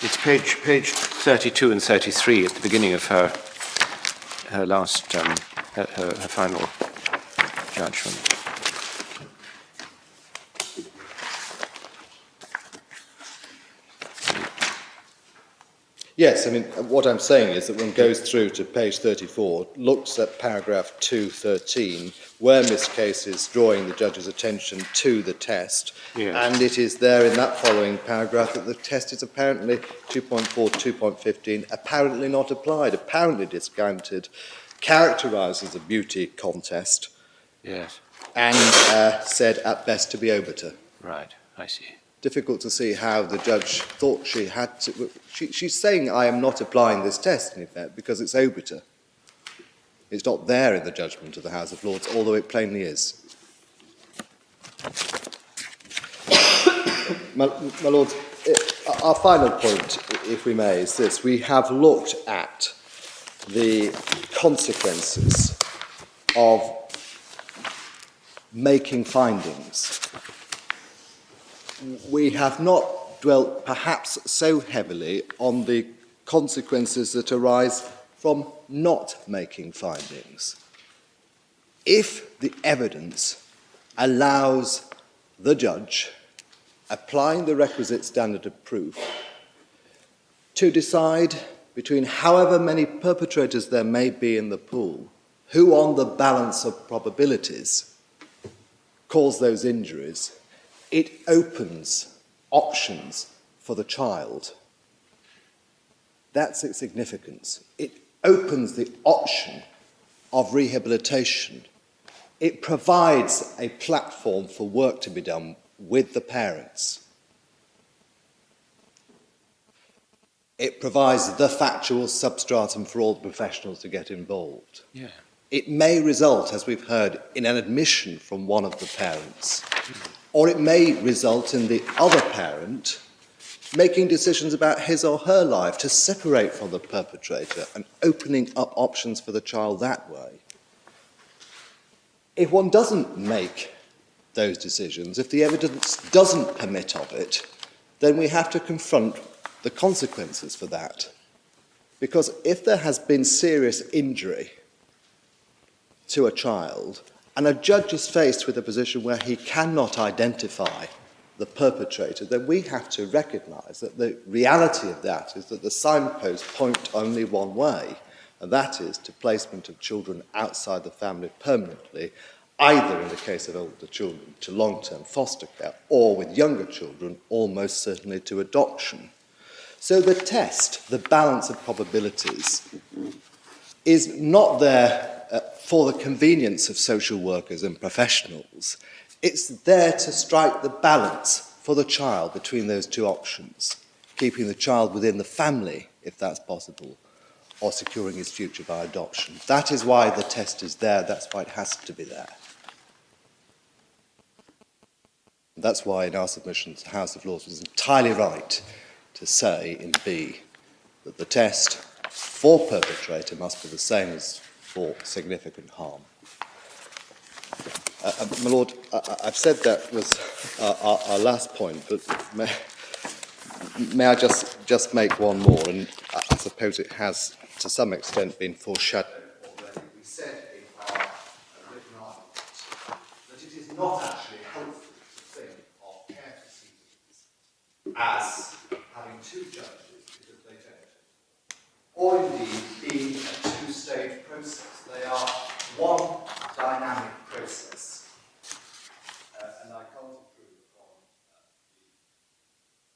It's page 32 and 33 at the beginning of her last, her final judgment. Yes, I mean, what I'm saying is that one goes through to page 34, looks at paragraph 213, where Miss Case is drawing the judge's attention to the test, yes. And it is there in that following paragraph that the test is apparently 2.4, 2.15, apparently not applied, apparently discounted, characterised as a beauty contest, yes, and said at best to be obiter. Right, I see. Difficult to see how the judge thought she had to... She's saying, I am not applying this test, in effect, because it's obiter. It's not there in the judgment of the House of Lords, although it plainly is. my Lords, our final point, if we may, is this. We have looked at the consequences of making findings. We have not dwelt perhaps so heavily on the consequences that arise from not making findings. If the evidence allows the judge, applying the requisite standard of proof, to decide between however many perpetrators there may be in the pool, who on the balance of probabilities cause those injuries, it opens options for the child. That's its significance. It opens the option of rehabilitation. It provides a platform for work to be done with the parents. It provides the factual substratum for all the professionals to get involved. Yeah. It may result, as we've heard, in an admission from one of the parents. Or it may result in the other parent making decisions about his or her life to separate from the perpetrator and opening up options for the child that way. If one doesn't make those decisions. If the evidence doesn't permit of it, then we have to confront the consequences for that. Because if there has been serious injury to a child, and a judge is faced with a position where he cannot identify the perpetrator, then we have to recognise that the reality of that is that the signposts point only one way, and that is to placement of children outside the family permanently, either in the case of older children to long-term foster care, or with younger children, almost certainly to adoption. So the test, the balance of probabilities, is not there for the convenience of social workers and professionals. It's there to strike the balance for the child between those two options, keeping the child within the family, if that's possible, or securing his future by adoption. That is why the test is there. That's why it has to be there. That's why in our submissions, the House of Lords was entirely right to say in B that the test for perpetrator must be the same as for significant harm. My Lord, I've said that was our last point, but may I just make one more, and I suppose it has to some extent been foreshadowed already. We said in our written argument that it is not actually helpful to think of care proceedings as having two judges, because they don't, or indeed being a two-stage process. They are one dynamic process. And I can't approve from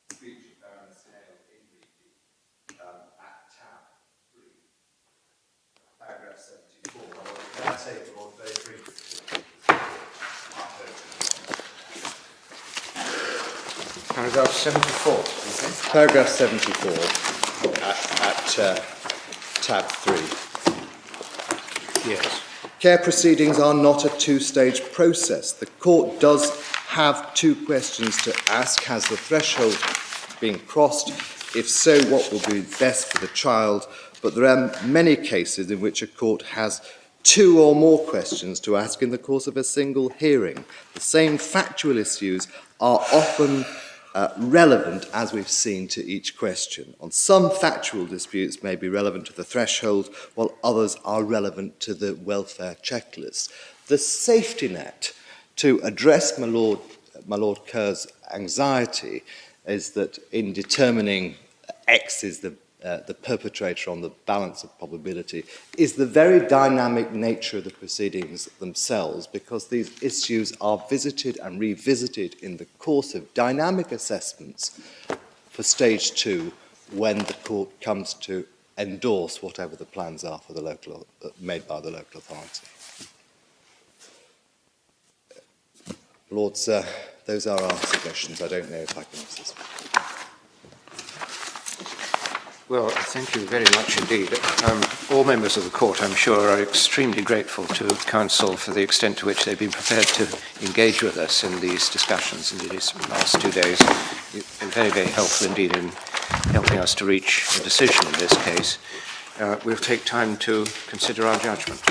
the speech of Baroness Hale in the at tab 3, paragraph 74. Can I take the Lord very briefly? Paragraph 74. Okay. Paragraph 74 at tab 3. Yes. Care proceedings are not a two-stage process. The court does have two questions to ask. Has the threshold been crossed? If so, what will be best for the child? But there are many cases in which a court has two or more questions to ask in the course of a single hearing. The same factual issues are often relevant, as we've seen, to each question. On some factual disputes may be relevant to the threshold, while others are relevant to the welfare checklist. The safety net to address my Lord Kerr's anxiety is that in determining X is the perpetrator on the balance of probability is the very dynamic nature of the proceedings themselves, because these issues are visited and revisited in the course of dynamic assessments for stage 2 when the court comes to endorse whatever the plans are for the local made by the local authority. Lords, those are our suggestions. I don't know if I can assist. Well, thank you very much indeed. All members of the court, I'm sure, are extremely grateful to counsel for the extent to which they've been prepared to engage with us in these discussions in these last 2 days. You've been very, very helpful indeed in helping us to reach a decision in this case. We'll take time to consider our judgment.